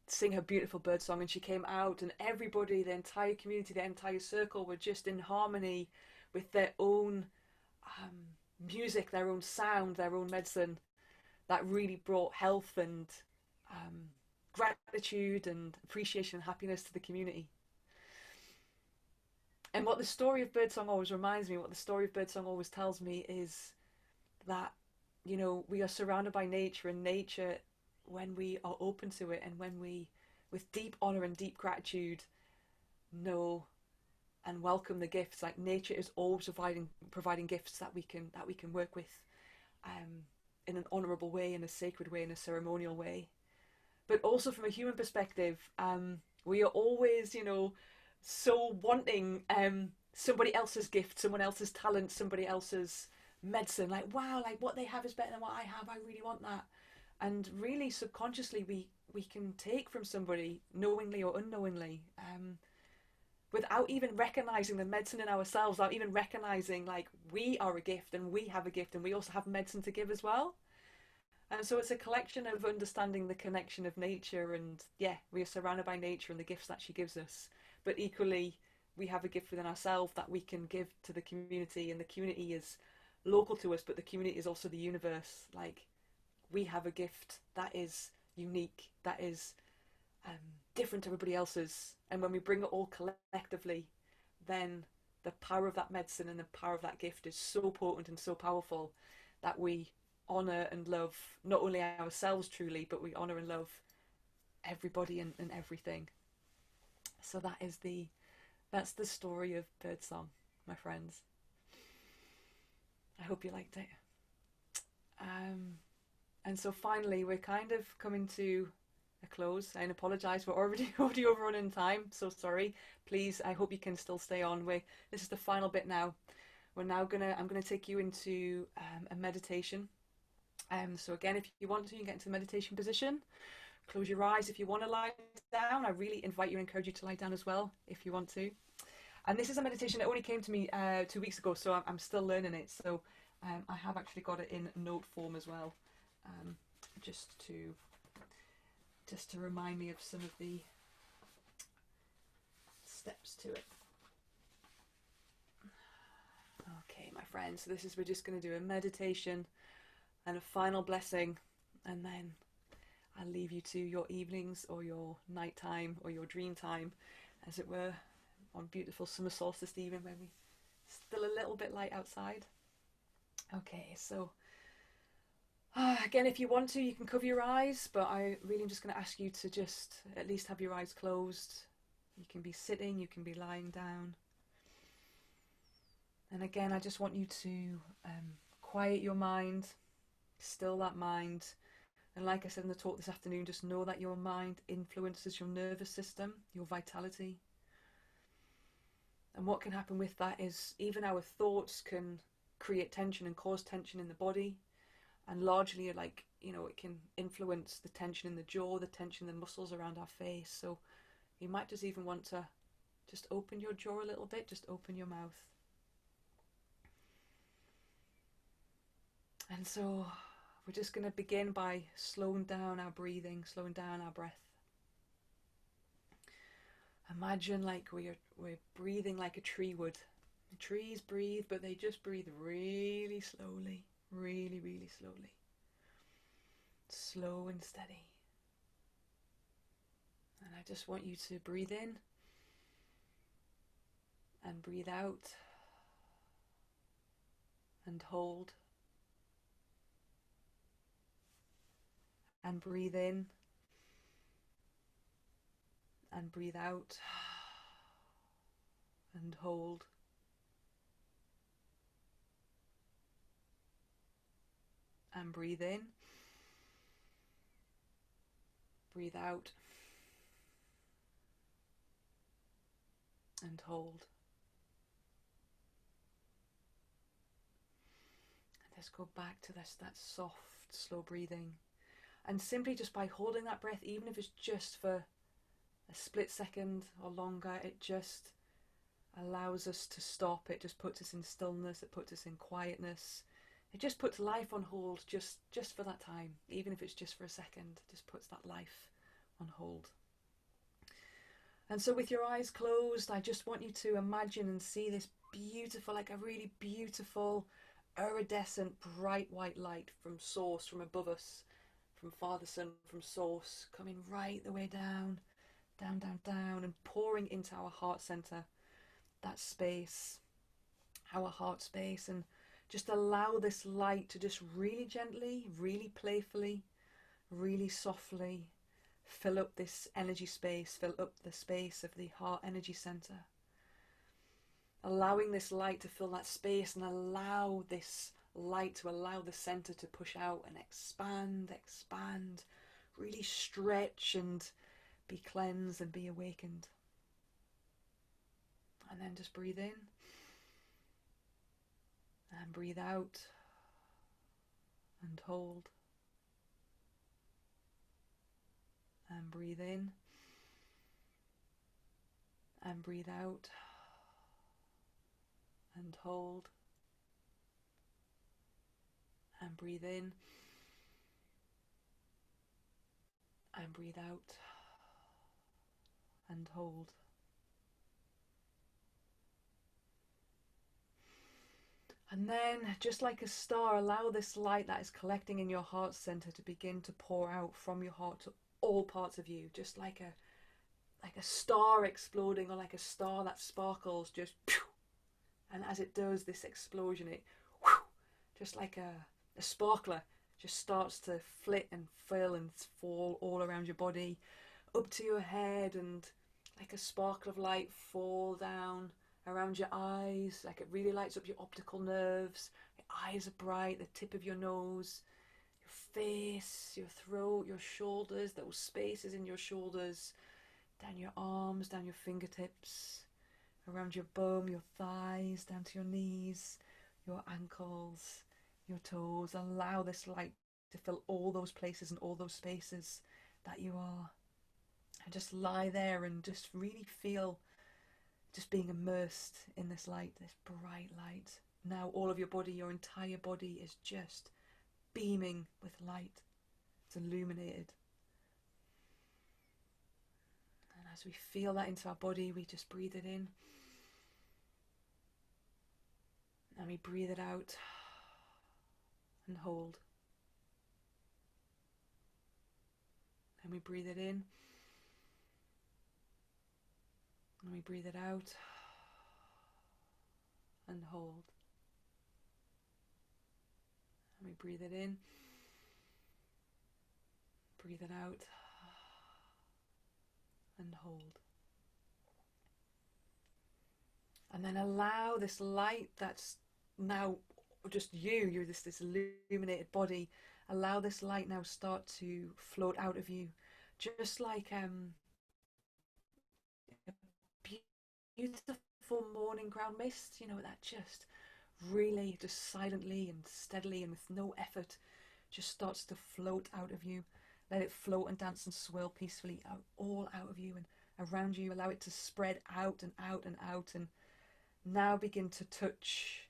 Sing her beautiful bird song, and she came out, and everybody, the entire community, the entire circle were just in harmony with their own music, their own sound, their own medicine that really brought health and gratitude and appreciation and happiness to the community. And what the story of birdsong always reminds me, what the story of birdsong always tells me is that we are surrounded by nature, and nature, when we are open to it and when we, with deep honor and deep gratitude, know and welcome the gifts, like nature is always providing gifts that we can work with in an honorable way, in a sacred way, in a ceremonial way. But also from a human perspective, we are always so wanting somebody else's gift, someone else's talent, somebody else's medicine. Like, wow, like what they have is better than what I have, I really want that. And really subconsciously we can take from somebody, knowingly or unknowingly, without even recognizing the medicine in ourselves, without even recognizing like we are a gift and we have a gift and we also have medicine to give as well. And so it's a collection of understanding the connection of nature, and yeah, we are surrounded by nature and the gifts that she gives us. But equally, we have a gift within ourselves that we can give to the community, and the community is local to us, but the community is also the universe. Like, we have a gift that is unique, that is different to everybody else's. And when we bring it all collectively, then the power of that medicine and the power of that gift is so potent and so powerful that we honor and love not only ourselves truly, but we honor and love everybody and everything. So that's the story of Birdsong, my friends. I hope you liked it. And so finally, we're kind of coming to a close. I apologise, we're already overrun in time. So sorry. Please, I hope you can still stay on. This is the final bit now. I'm gonna take you into a meditation. So again, if you want to, you can get into the meditation position. Close your eyes if you want to lie down. I really invite you and encourage you to lie down as well if you want to. And this is a meditation that only came to me 2 weeks ago, so I'm still learning it. So I have actually got it in note form as well, just to remind me of some of the steps to it. Okay, my friends, so we're just going to do a meditation and a final blessing, and then I'll leave you to your evenings or your nighttime or your dream time, as it were, on beautiful summer solstice evening when we're still a little bit light outside. Okay, so again, if you want to, you can cover your eyes, but I really am just going to ask you to just at least have your eyes closed. You can be sitting, you can be lying down. And again, I just want you to quiet your mind, still that mind. And like I said in the talk this afternoon, just know that your mind influences your nervous system, your vitality. And what can happen with that is even our thoughts can create tension and cause tension in the body. And largely, it can influence the tension in the jaw, the tension in the muscles around our face. So you might just even want to just open your jaw a little bit, just open your mouth. And so we're just going to begin by slowing down our breathing, slowing down our breath. Imagine like we're breathing like a tree would. The trees breathe, but they just breathe really slowly, really, really slowly. Slow and steady. And I just want you to breathe in and breathe out and hold. And breathe in and breathe out and hold. And breathe in, breathe out and hold. And let's go back to that soft, slow breathing. And simply just by holding that breath, even if it's just for a split second or longer, it just allows us to stop. It just puts us in stillness, it puts us in quietness. It just puts life on hold just for that time, even if it's just for a second. It just puts that life on hold. And so with your eyes closed, I just want you to imagine and see this beautiful, like a really beautiful, iridescent, bright white light from source, from above us, from Father, Son, from source, coming right the way down, down, down, down, and pouring into our heart center, that space, our heart space, and just allow this light to just really gently, really playfully, really softly fill up this energy space, fill up the space of the heart energy center. Allowing this light to fill that space and allow this light to allow the center to push out and expand, really stretch and be cleansed and be awakened. And then just breathe in and breathe out and hold and breathe in and breathe out and hold and breathe in and breathe out and hold. And then, just like a star, allow this light that is collecting in your heart center to begin to pour out from your heart to all parts of you, just like a star exploding, or like a star that sparkles, just And as it does this explosion, it whew, just like a sparkler just starts to flit and fill and fall all around your body, up to your head, and like a sparkle of light fall down around your eyes, like it really lights up your optical nerves. Your eyes are bright, the tip of your nose, your face, your throat, your shoulders, those spaces in your shoulders, down your arms, down your fingertips, around your bum, your thighs, down to your knees, your ankles, your toes. Allow this light to fill all those places and all those spaces that you are. And just lie there and just really feel just being immersed in this light, this bright light. Now all of your body, your entire body is just beaming with light. It's illuminated. And as we feel that into our body, we just breathe it in. And we breathe it out and hold. And we breathe it in. And we breathe it out and hold. And we breathe it in. Breathe it out and hold. And then allow this light that's now just you're this illuminated body, allow this light now start to float out of you, just like a beautiful morning ground mist, you know, that just really just silently and steadily and with no effort just starts to float out of you. Let it float and dance and swirl peacefully out, all out of you and around you. Allow it to spread out and out and out, and now begin to touch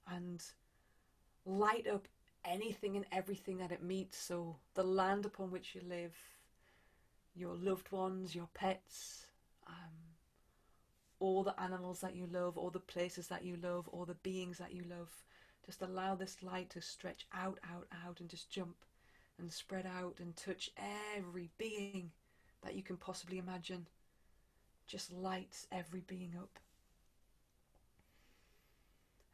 and light up anything and everything that it meets. So the land upon which you live, your loved ones, your pets, all the animals that you love, all the places that you love, all the beings that you love. Just allow this light to stretch out, out, out, and just jump and spread out and touch every being that you can possibly imagine. Just lights every being up.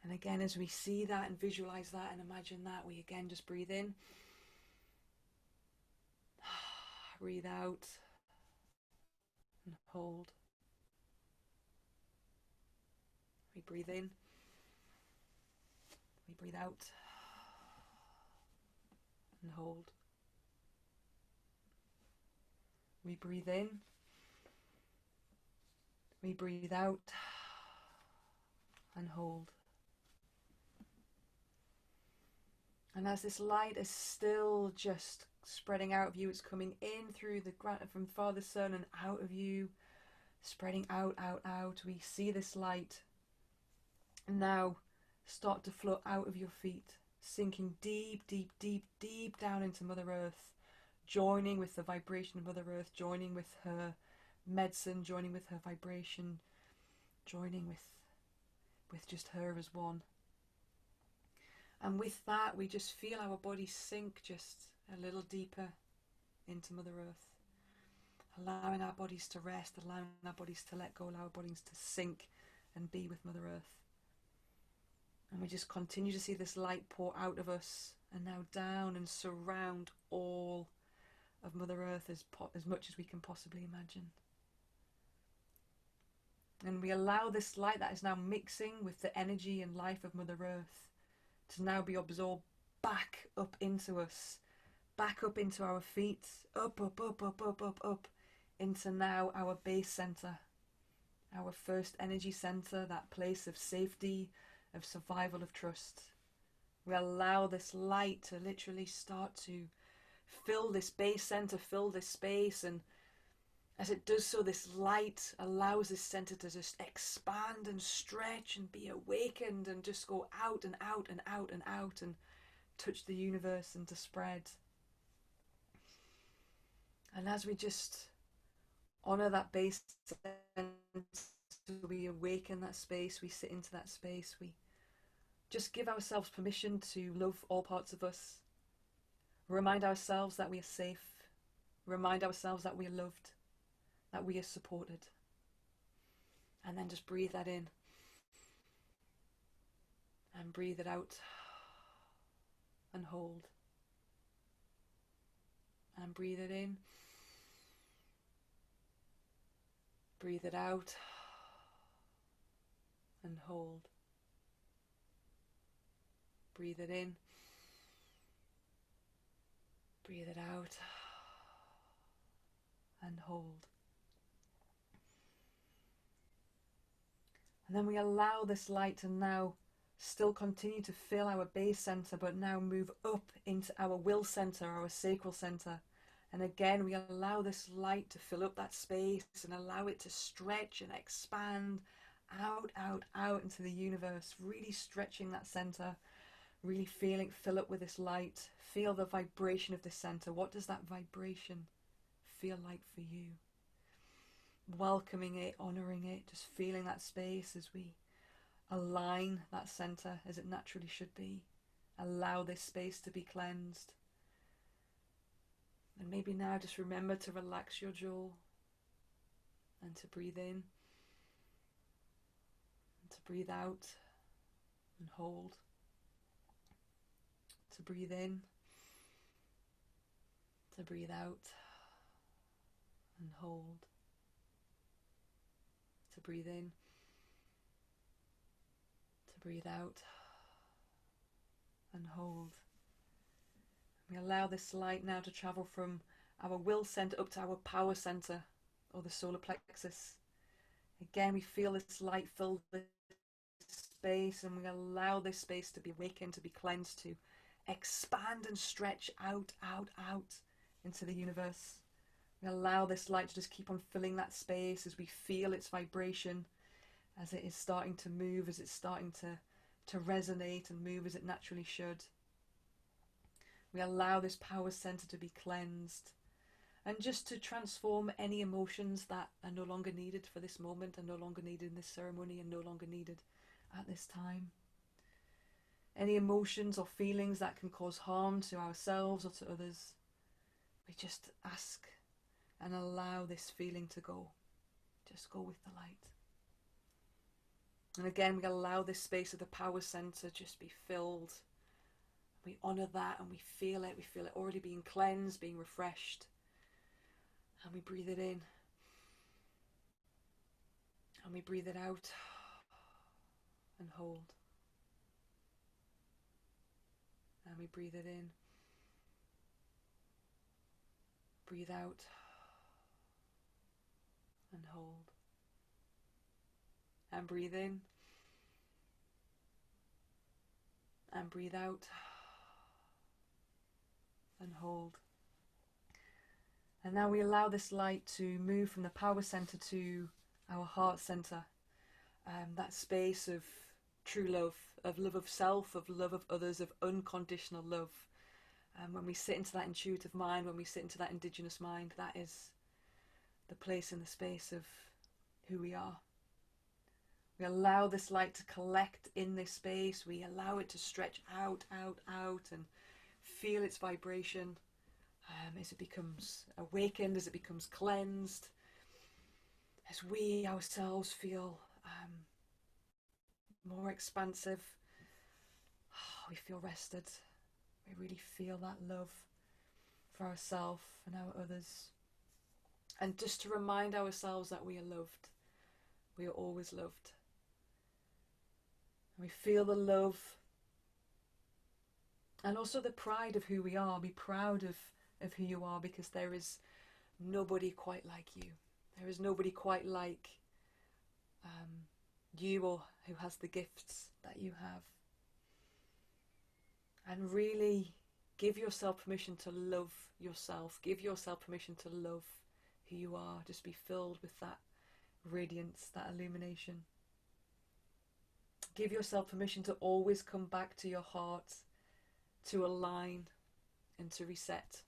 And again, as we see that and visualize that and imagine that, we again just breathe in, breathe out, and hold. We breathe in, we breathe out, and hold. We breathe in, we breathe out, and hold. And as this light is still just spreading out of you, it's coming in through the from Father, Son, and out of you, spreading out, out, out. We see this light now start to flow out of your feet, sinking deep, deep, deep, deep down into Mother Earth, joining with the vibration of Mother Earth, joining with her medicine, joining with her vibration, joining with just her as one. And with that, we just feel our bodies sink just a little deeper into Mother Earth, allowing our bodies to rest, allowing our bodies to let go, allow our bodies to sink and be with Mother Earth. And we just continue to see this light pour out of us and now down and surround all of Mother Earth as much as we can possibly imagine. And we allow this light that is now mixing with the energy and life of Mother Earth to now be absorbed back up into us, back up into our feet, up, up, up, up, up, up, up, into now our base center, our first energy center, that place of safety, of survival, of trust. We allow this light to literally start to fill this base center, fill this space, and as it does so, this light allows this center to just expand and stretch and be awakened and just go out and out and out and out and touch the universe and to spread. And as we just honor that base center, we awaken that space, we sit into that space, we just give ourselves permission to love all parts of us, remind ourselves that we are safe, remind ourselves that we are loved, that we are supported. And then just breathe that in. And breathe it out and hold. And breathe it in. Breathe it out and hold. Breathe it in. Breathe it out and hold. And then we allow this light to now still continue to fill our base center, but now move up into our will center, our sacral center. And again, we allow this light to fill up that space and allow it to stretch and expand out, out, out into the universe, really stretching that center, really feeling fill up with this light. Feel the vibration of this center. What does that vibration feel like for you? Welcoming it, honoring it, just feeling that space as we align that center as it naturally should be. Allow this space to be cleansed. And maybe now just remember to relax your jaw and to breathe in and to breathe out and hold. To breathe in, to breathe out and hold. To breathe in, to breathe out and hold. We allow this light now to travel from our will center up to our power center, or the solar plexus. Again, we feel this light fill this space, and we allow this space to be awakened, to be cleansed, to expand and stretch out, out, out into the universe. We allow this light to just keep on filling that space as we feel its vibration, as it is starting to move, as it's starting to resonate and move as it naturally should. We allow this power center to be cleansed and just to transform any emotions that are no longer needed for this moment, are no longer needed in this ceremony, and no longer needed at this time. Any emotions or feelings that can cause harm to ourselves or to others, we just ask and allow this feeling to go. Just go with the light. And again, we allow this space of the power center just be filled. We honor that and we feel it. We feel it already being cleansed, being refreshed. And we breathe it in. And we breathe it out. And hold. And we breathe it in. Breathe out. And hold. And breathe in. And breathe out. And hold. And now we allow this light to move from the power center to our heart center. That space of true love of self, of love of others, of unconditional love. When we sit into that intuitive mind, when we sit into that indigenous mind, that is the place and the space of who we are. We allow this light to collect in this space. We allow it to stretch out, out, out, and feel its vibration as it becomes awakened, as it becomes cleansed, as we ourselves feel more expansive. We feel rested. We really feel that love for ourselves and our others. And just to remind ourselves that we are loved. We are always loved. And we feel the love and also the pride of who we are. Be proud of who you are, because there is nobody quite like you. There is nobody quite like you, or who has the gifts that you have. And really give yourself permission to love yourself. Give yourself permission to love who you are. Just be filled with that radiance, that illumination. Give yourself permission to always come back to your heart, to align and to reset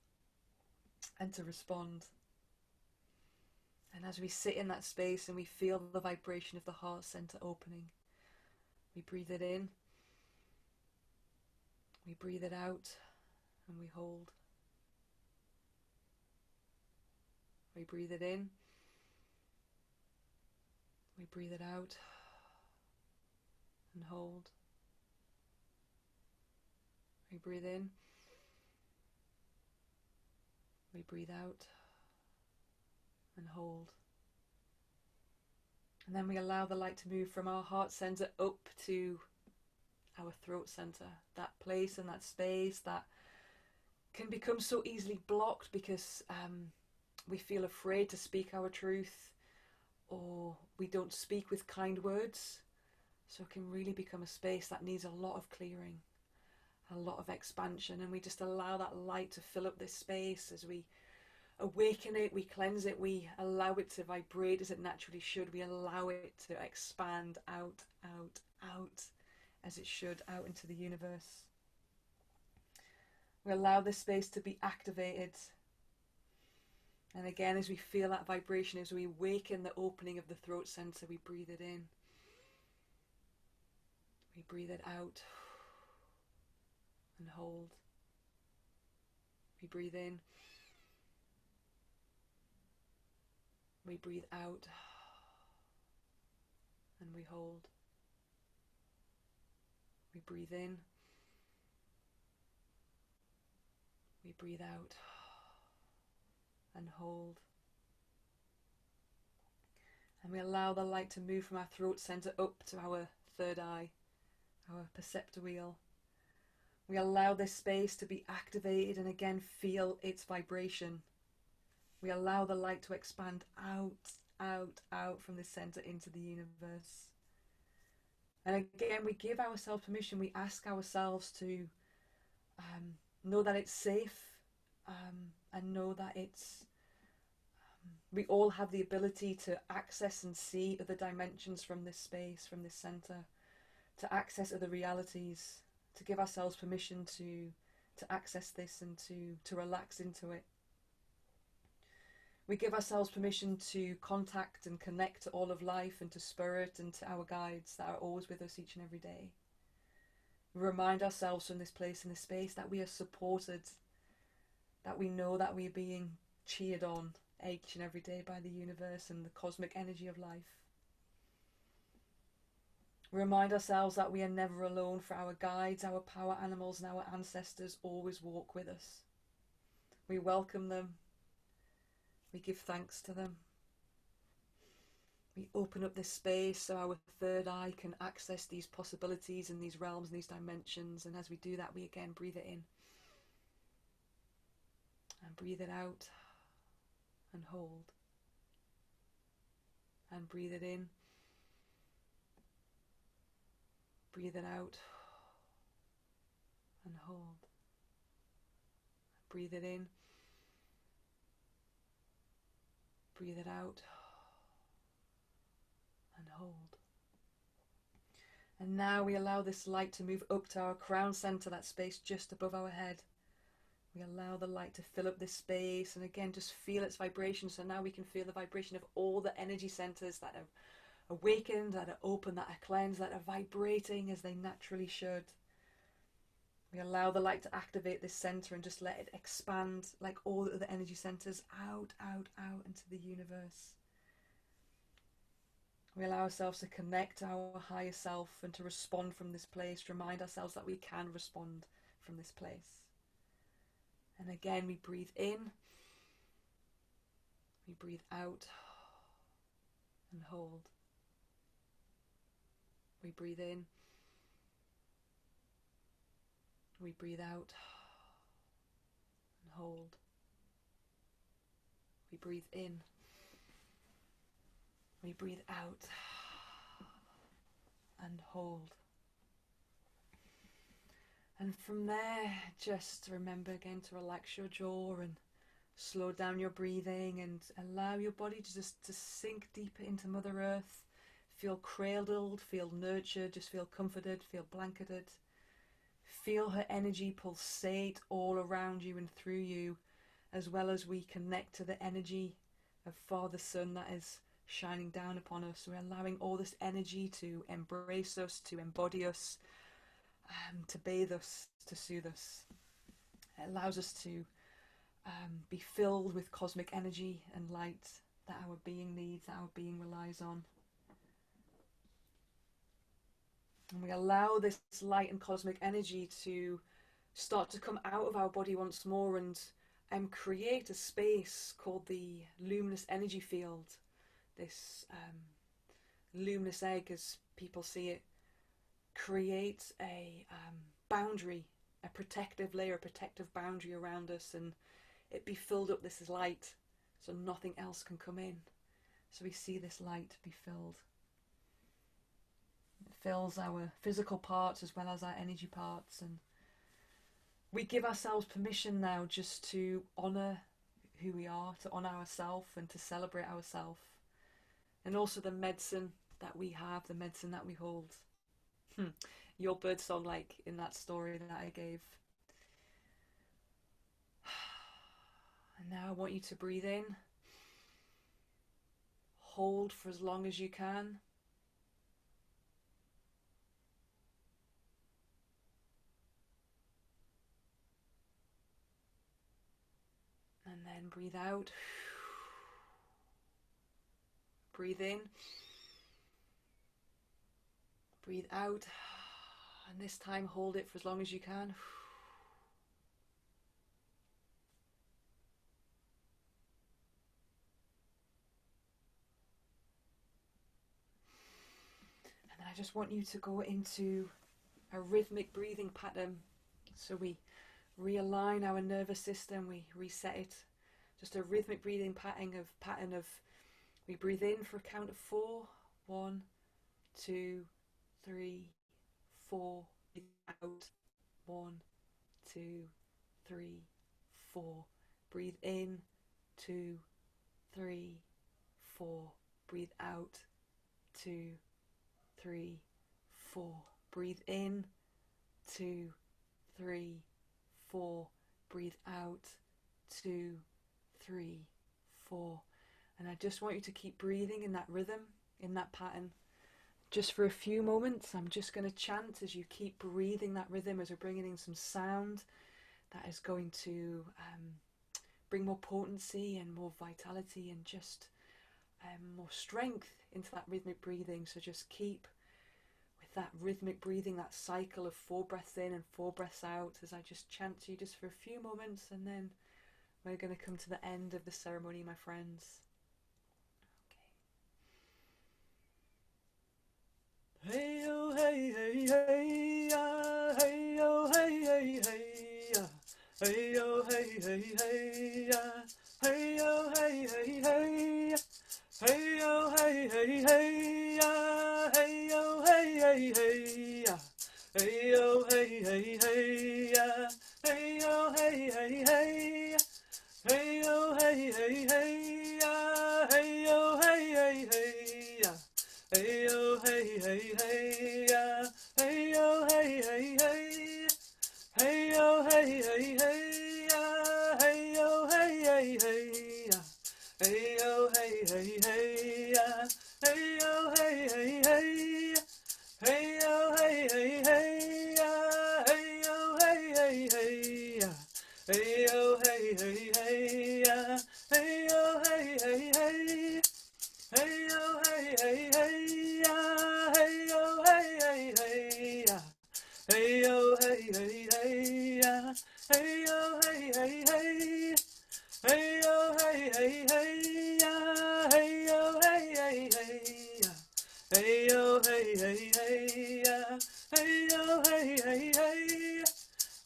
and to respond. And as we sit in that space and we feel the vibration of the heart center opening, we breathe it in, we breathe it out, and we hold. We breathe it in, we breathe it out, and hold. We breathe in. We breathe out and hold. And then we allow the light to move from our heart center up to our throat center, that place and that space that can become so easily blocked because we feel afraid to speak our truth, or we don't speak with kind words. So it can really become a space that needs a lot of clearing, a lot of expansion, and we just allow that light to fill up this space. As we awaken it, we cleanse it, we allow it to vibrate as it naturally should. We allow it to expand out, out, out, as it should, out into the universe. We allow this space to be activated. And again, as we feel that vibration, as we awaken the opening of the throat center, we breathe it in. We breathe it out and hold. We breathe in. We breathe out and we hold. We breathe in. We breathe out and hold. And we allow the light to move from our throat center up to our third eye, our perceptor wheel. We allow this space to be activated and again feel its vibration. We allow the light to expand out, out, out from the center into the universe. And again, we give ourselves permission. We ask ourselves to know that it's safe, and know that it's we all have the ability to access and see other dimensions from this space, from this center, to access other realities, to give ourselves permission to access this and to relax into it. We give ourselves permission to contact and connect to all of life and to spirit and to our guides that are always with us each and every day. We remind ourselves from this place and this space that we are supported, that we know that we are being cheered on each and every day by the universe and the cosmic energy of life. We remind ourselves that we are never alone, for our guides, our power animals and our ancestors always walk with us. We welcome them. We give thanks to them. We open up this space so our third eye can access these possibilities and these realms and these dimensions. And as we do that, we again breathe it in. And breathe it out. And hold. And breathe it in. Breathe it out. And hold. Breathe it in. Breathe it out and hold. And now we allow this light to move up to our crown center, that space just above our head. We allow the light to fill up this space and again just feel its vibration. So now we can feel the vibration of all the energy centers that are awakened, that are open, that are cleansed, that are vibrating as they naturally should. We allow the light to activate this center and just let it expand like all the other energy centers out, out, out into the universe. We allow ourselves to connect to our higher self and to respond from this place, to remind ourselves that we can respond from this place. And again, we breathe in, we breathe out and hold. We breathe in. We breathe out and hold. We breathe in. We breathe out and hold. And from there, just remember again to relax your jaw and slow down your breathing and allow your body to just to sink deeper into Mother Earth. Feel cradled, feel nurtured, just feel comforted, feel blanketed. Feel her energy pulsate all around you and through you, as well as we connect to the energy of Father Sun that is shining down upon us. We're allowing all this energy to embrace us, to embody us, to bathe us, to soothe us. It allows us to be filled with cosmic energy and light that our being needs, that our being relies on. And we allow this light and cosmic energy to start to come out of our body once more and create a space called the luminous energy field. This luminous egg, as people see it, creates a boundary, a protective layer, a protective boundary around us, and it be filled up this light so nothing else can come in. So we see this light be filled. It fills our physical parts as well as our energy parts, and we give ourselves permission now just to honour who we are, to honour ourselves and to celebrate ourselves, and also the medicine that we have, the medicine that we hold. Your bird song, like in that story that I gave. And now I want you to breathe in, hold for as long as you can, and then breathe out. Breathe in, breathe out, and this time hold it for as long as you can. And then I just want you to go into a rhythmic breathing pattern. So we realign our nervous system, we reset it. Just a rhythmic breathing pattern of we breathe in for a count of 4. 1, 2, 3, 4. Breathe out. 1, 2, 3, 4. Breathe in. 2, 3, 4. Breathe out. 2, 3, 4. Breathe in. 2, 3, 4. Breathe out. 2, 3, 4. And I just want you to keep breathing in that rhythm, in that pattern. Just for a few moments, I'm just going to chant as you keep breathing that rhythm, as we're bringing in some sound that is going to bring more potency and more vitality and just more strength into that rhythmic breathing. So just keep with that rhythmic breathing, that cycle of 4 breaths in and 4 breaths out, as I just chant to you just for a few moments, and then we're going to come to the end of the ceremony, my friends. Hey yo hey hey hey ya, hey yo hey hey hey ya, hey yo hey hey hey ya, hey yo hey hey hey ya, hey yo hey hey hey ya, hey yo hey hey hey ya, hey yo hey hey hey ya, hey yo hey hey hey ya, hey yo hey hey hey ya, hey yo hey hey hey ya. Hey yo hey hey hey ya, hey yo hey hey hey, hey yo hey hey hey ya, hey yo hey hey hey ya, hey yo hey hey hey ya, hey yo hey hey hey, hey yo hey hey hey ya, hey yo hey hey hey ya, hey yo hey hey hey ya, hey yo hey hey hey. Hey yo hey hey hey ya, hey yo hey hey hey ya, hey yo hey hey hey ya, hey yo hey hey hey, hey yo hey hey hey ya, hey yo hey hey hey ya, hey yo hey hey hey ya, hey yo hey hey hey, hey yo hey hey hey ya, hey yo hey hey hey ya. Hey yo hey hey hey ya, hey yo hey hey hey,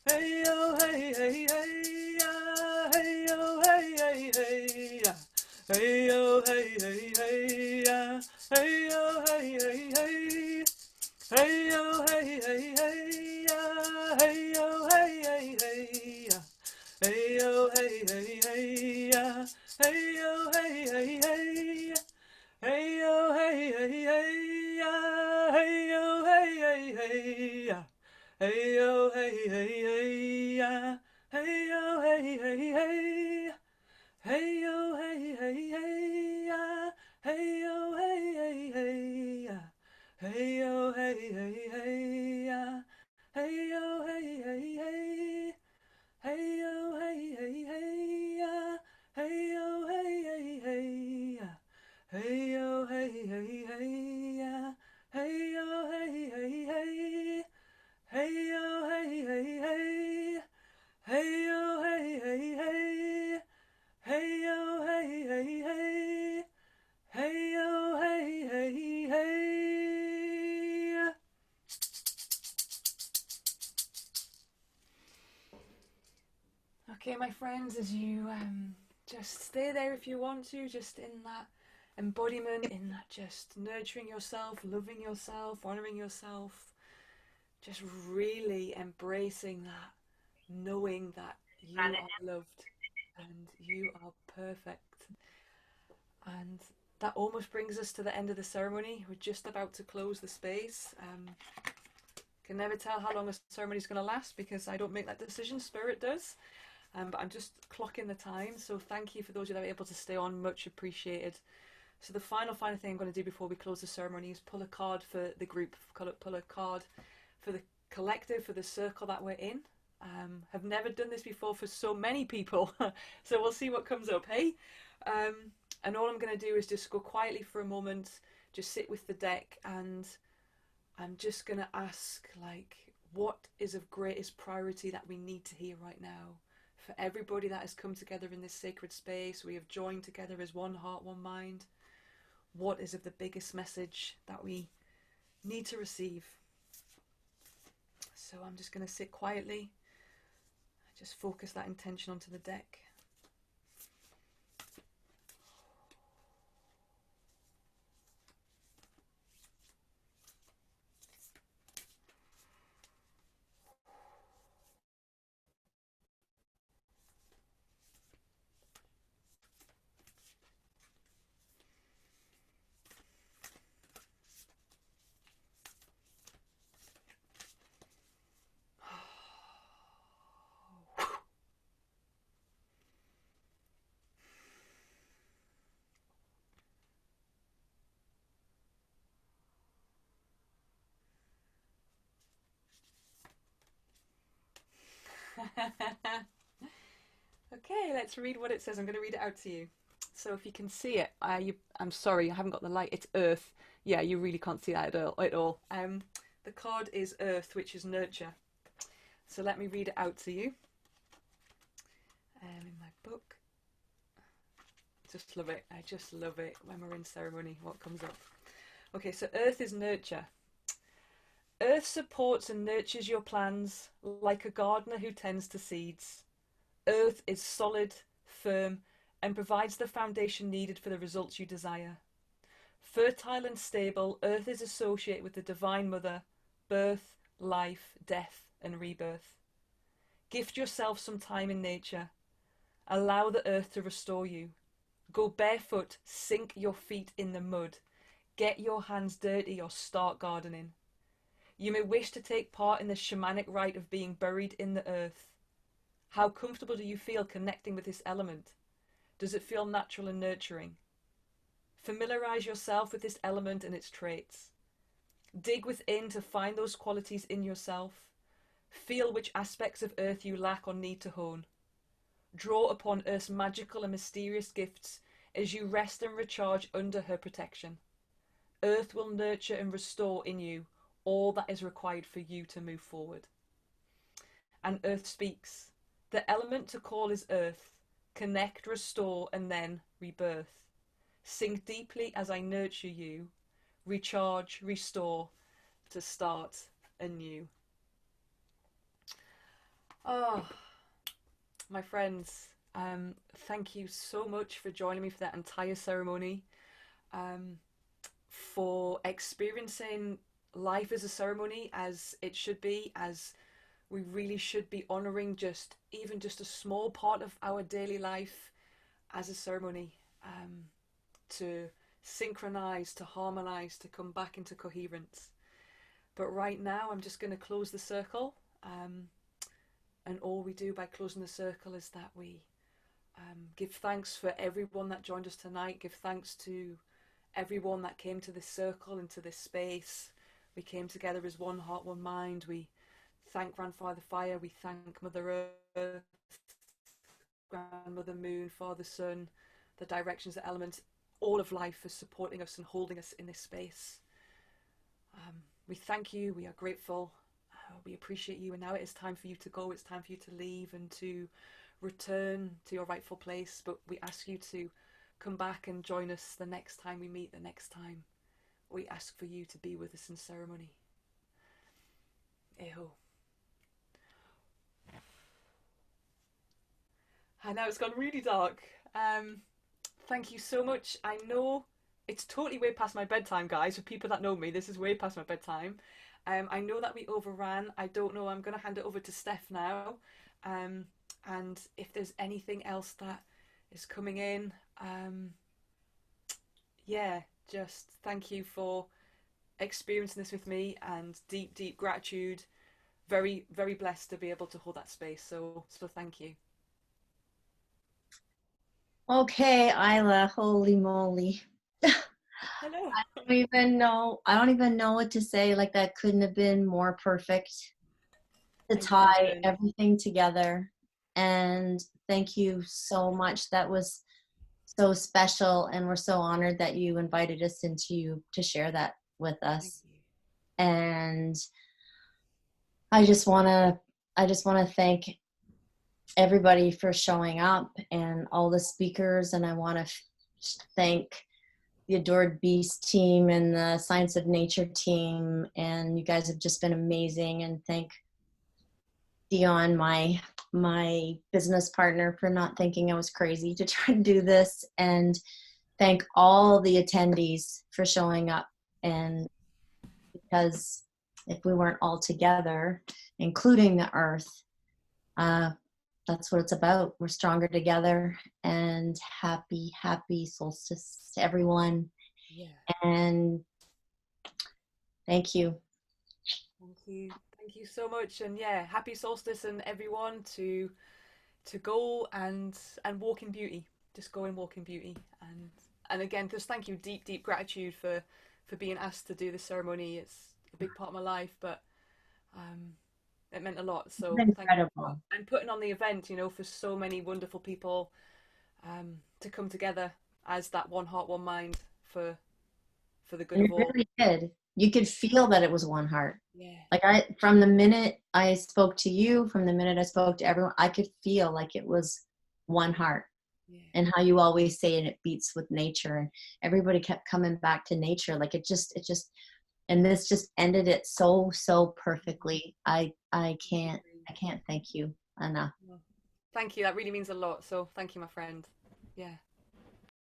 hey yo hey hey hey ya, hey yo hey hey hey ya, hey yo hey hey hey ya, hey yo hey hey hey, hey yo hey hey hey ya, hey yo hey hey hey ya, hey yo hey hey hey ya, hey yo hey hey hey. Hey yo hey hey hey ya, hey yo hey hey hey ya, hey yo hey hey hey ya, hey yo hey hey hey, hey yo hey hey hey ya, hey yo hey hey hey ya, hey yo hey hey hey ya, hey yo hey hey hey, hey yo hey hey hey, Okay, my friends, as you just stay there if you want to, just in that embodiment, in that just nurturing yourself, loving yourself, honoring yourself, just really embracing that, knowing that you are loved and you are perfect. And that almost brings us to the end of the ceremony. We're just about to close the space. Can never tell how long a ceremony is going to last because I don't make that decision, Spirit does. But I'm just clocking the time. So thank you for those of you that were able to stay on, much appreciated. So the final thing I'm going to do before we close the ceremony is pull a card for the group, pull a card for the collective, for the circle that we're in. Have never done this before for so many people. So we'll see what comes up, hey? And all I'm going to do is just go quietly for a moment, just sit with the deck, and I'm just going to ask, like, what is of greatest priority that we need to hear right now? For everybody that has come together in this sacred space, we have joined together as one heart, one mind. What is of the biggest message that we need to receive? So I'm just going to sit quietly, just focus that intention onto the deck. Okay, let's read what it says. I'm going to read it out to you. So if you can see it, I'm sorry, I haven't got the light. It's Earth. Yeah, you really can't see that at all. The card is Earth, which is nurture. So let me read it out to you. In my book. Just love it. I just love it when we're in ceremony, what comes up. Okay, so Earth is nurture. Earth supports and nurtures your plans like a gardener who tends to seeds. Earth is solid, firm, and provides the foundation needed for the results you desire. Fertile and stable, Earth is associated with the Divine Mother, birth, life, death, and rebirth. Gift yourself some time in nature. Allow the earth to restore you. Go barefoot, sink your feet in the mud. Get your hands dirty or start gardening. You may wish to take part in the shamanic rite of being buried in the earth. How comfortable do you feel connecting with this element? Does it feel natural and nurturing? Familiarize yourself with this element and its traits. Dig within to find those qualities in yourself. Feel which aspects of earth you lack or need to hone. Draw upon Earth's magical and mysterious gifts as you rest and recharge under her protection. Earth will nurture and restore in you all that is required for you to move forward. And Earth speaks. The element to call is Earth. Connect, restore, and then rebirth. Sink deeply as I nurture you. Recharge, restore, to start anew. Oh, my friends, thank you so much for joining me for that entire ceremony, for experiencing life as a ceremony as it should be, as we really should be honouring even just a small part of our daily life as a ceremony, to synchronise, to harmonise, to come back into coherence. But right now I'm just going to close the circle, and all we do by closing the circle is that we give thanks for everyone that joined us tonight, give thanks to everyone that came to this circle, into this space. We came together as one heart, one mind. We thank Grandfather Fire, we thank Mother Earth, Grandmother Moon, Father Sun, the directions, the elements, all of life for supporting us and holding us in this space. We thank you, we are grateful, we appreciate you, and now it is time for you to go, it's time for you to leave and to return to your rightful place, but we ask you to come back and join us the next time we meet, the next time we ask for you to be with us in ceremony. Eho. I know it's gone really dark. Thank you so much. I know it's totally way past my bedtime, guys. For people that know me, this is way past my bedtime. I know that we overran. I don't know. I'm going to hand it over to Steph now. Um, and if there's anything else that is coming in, yeah, just thank you for experiencing this with me and deep, deep gratitude. Very, very blessed to be able to hold that space. So thank you. Okay, Isla, holy moly. Hello. I don't even know what to say. Like, that couldn't have been more perfect to Thank you, my tie friend. everything together. And thank you so much. That was so special, and we're so honored that you invited us into to share that with Thank us. you. And I just want to thank everybody for showing up and all the speakers, and I want to thank the Adored Beast team and the Science of Nature team, and you guys have just been amazing. And thank Dion, my business partner, for not thinking I was crazy to try to do this, and thank all the attendees for showing up. And because if we weren't all together, including the earth, that's what it's about. We're stronger together. And happy solstice to everyone. Yeah. And thank you. Thank you. Thank you so much. And yeah, happy solstice and everyone to go and walk in beauty. Just go and walk in beauty. And again, just thank you, deep, deep gratitude for being asked to do the ceremony. It's a big part of my life, but it meant a lot. So thank you. Incredible. And putting on the event, for so many wonderful people to come together as that one heart, one mind for the good And of it all. really did. You could feel that it was one heart. Yeah. Like, from the minute I spoke to you, from the minute I spoke to everyone, I could feel like it was one heart. Yeah. And how you always say it beats with nature, and everybody kept coming back to nature. Like, it just, and this just ended it so perfectly. I can't thank you enough. Thank you. That really means a lot. So thank you, my friend. Yeah.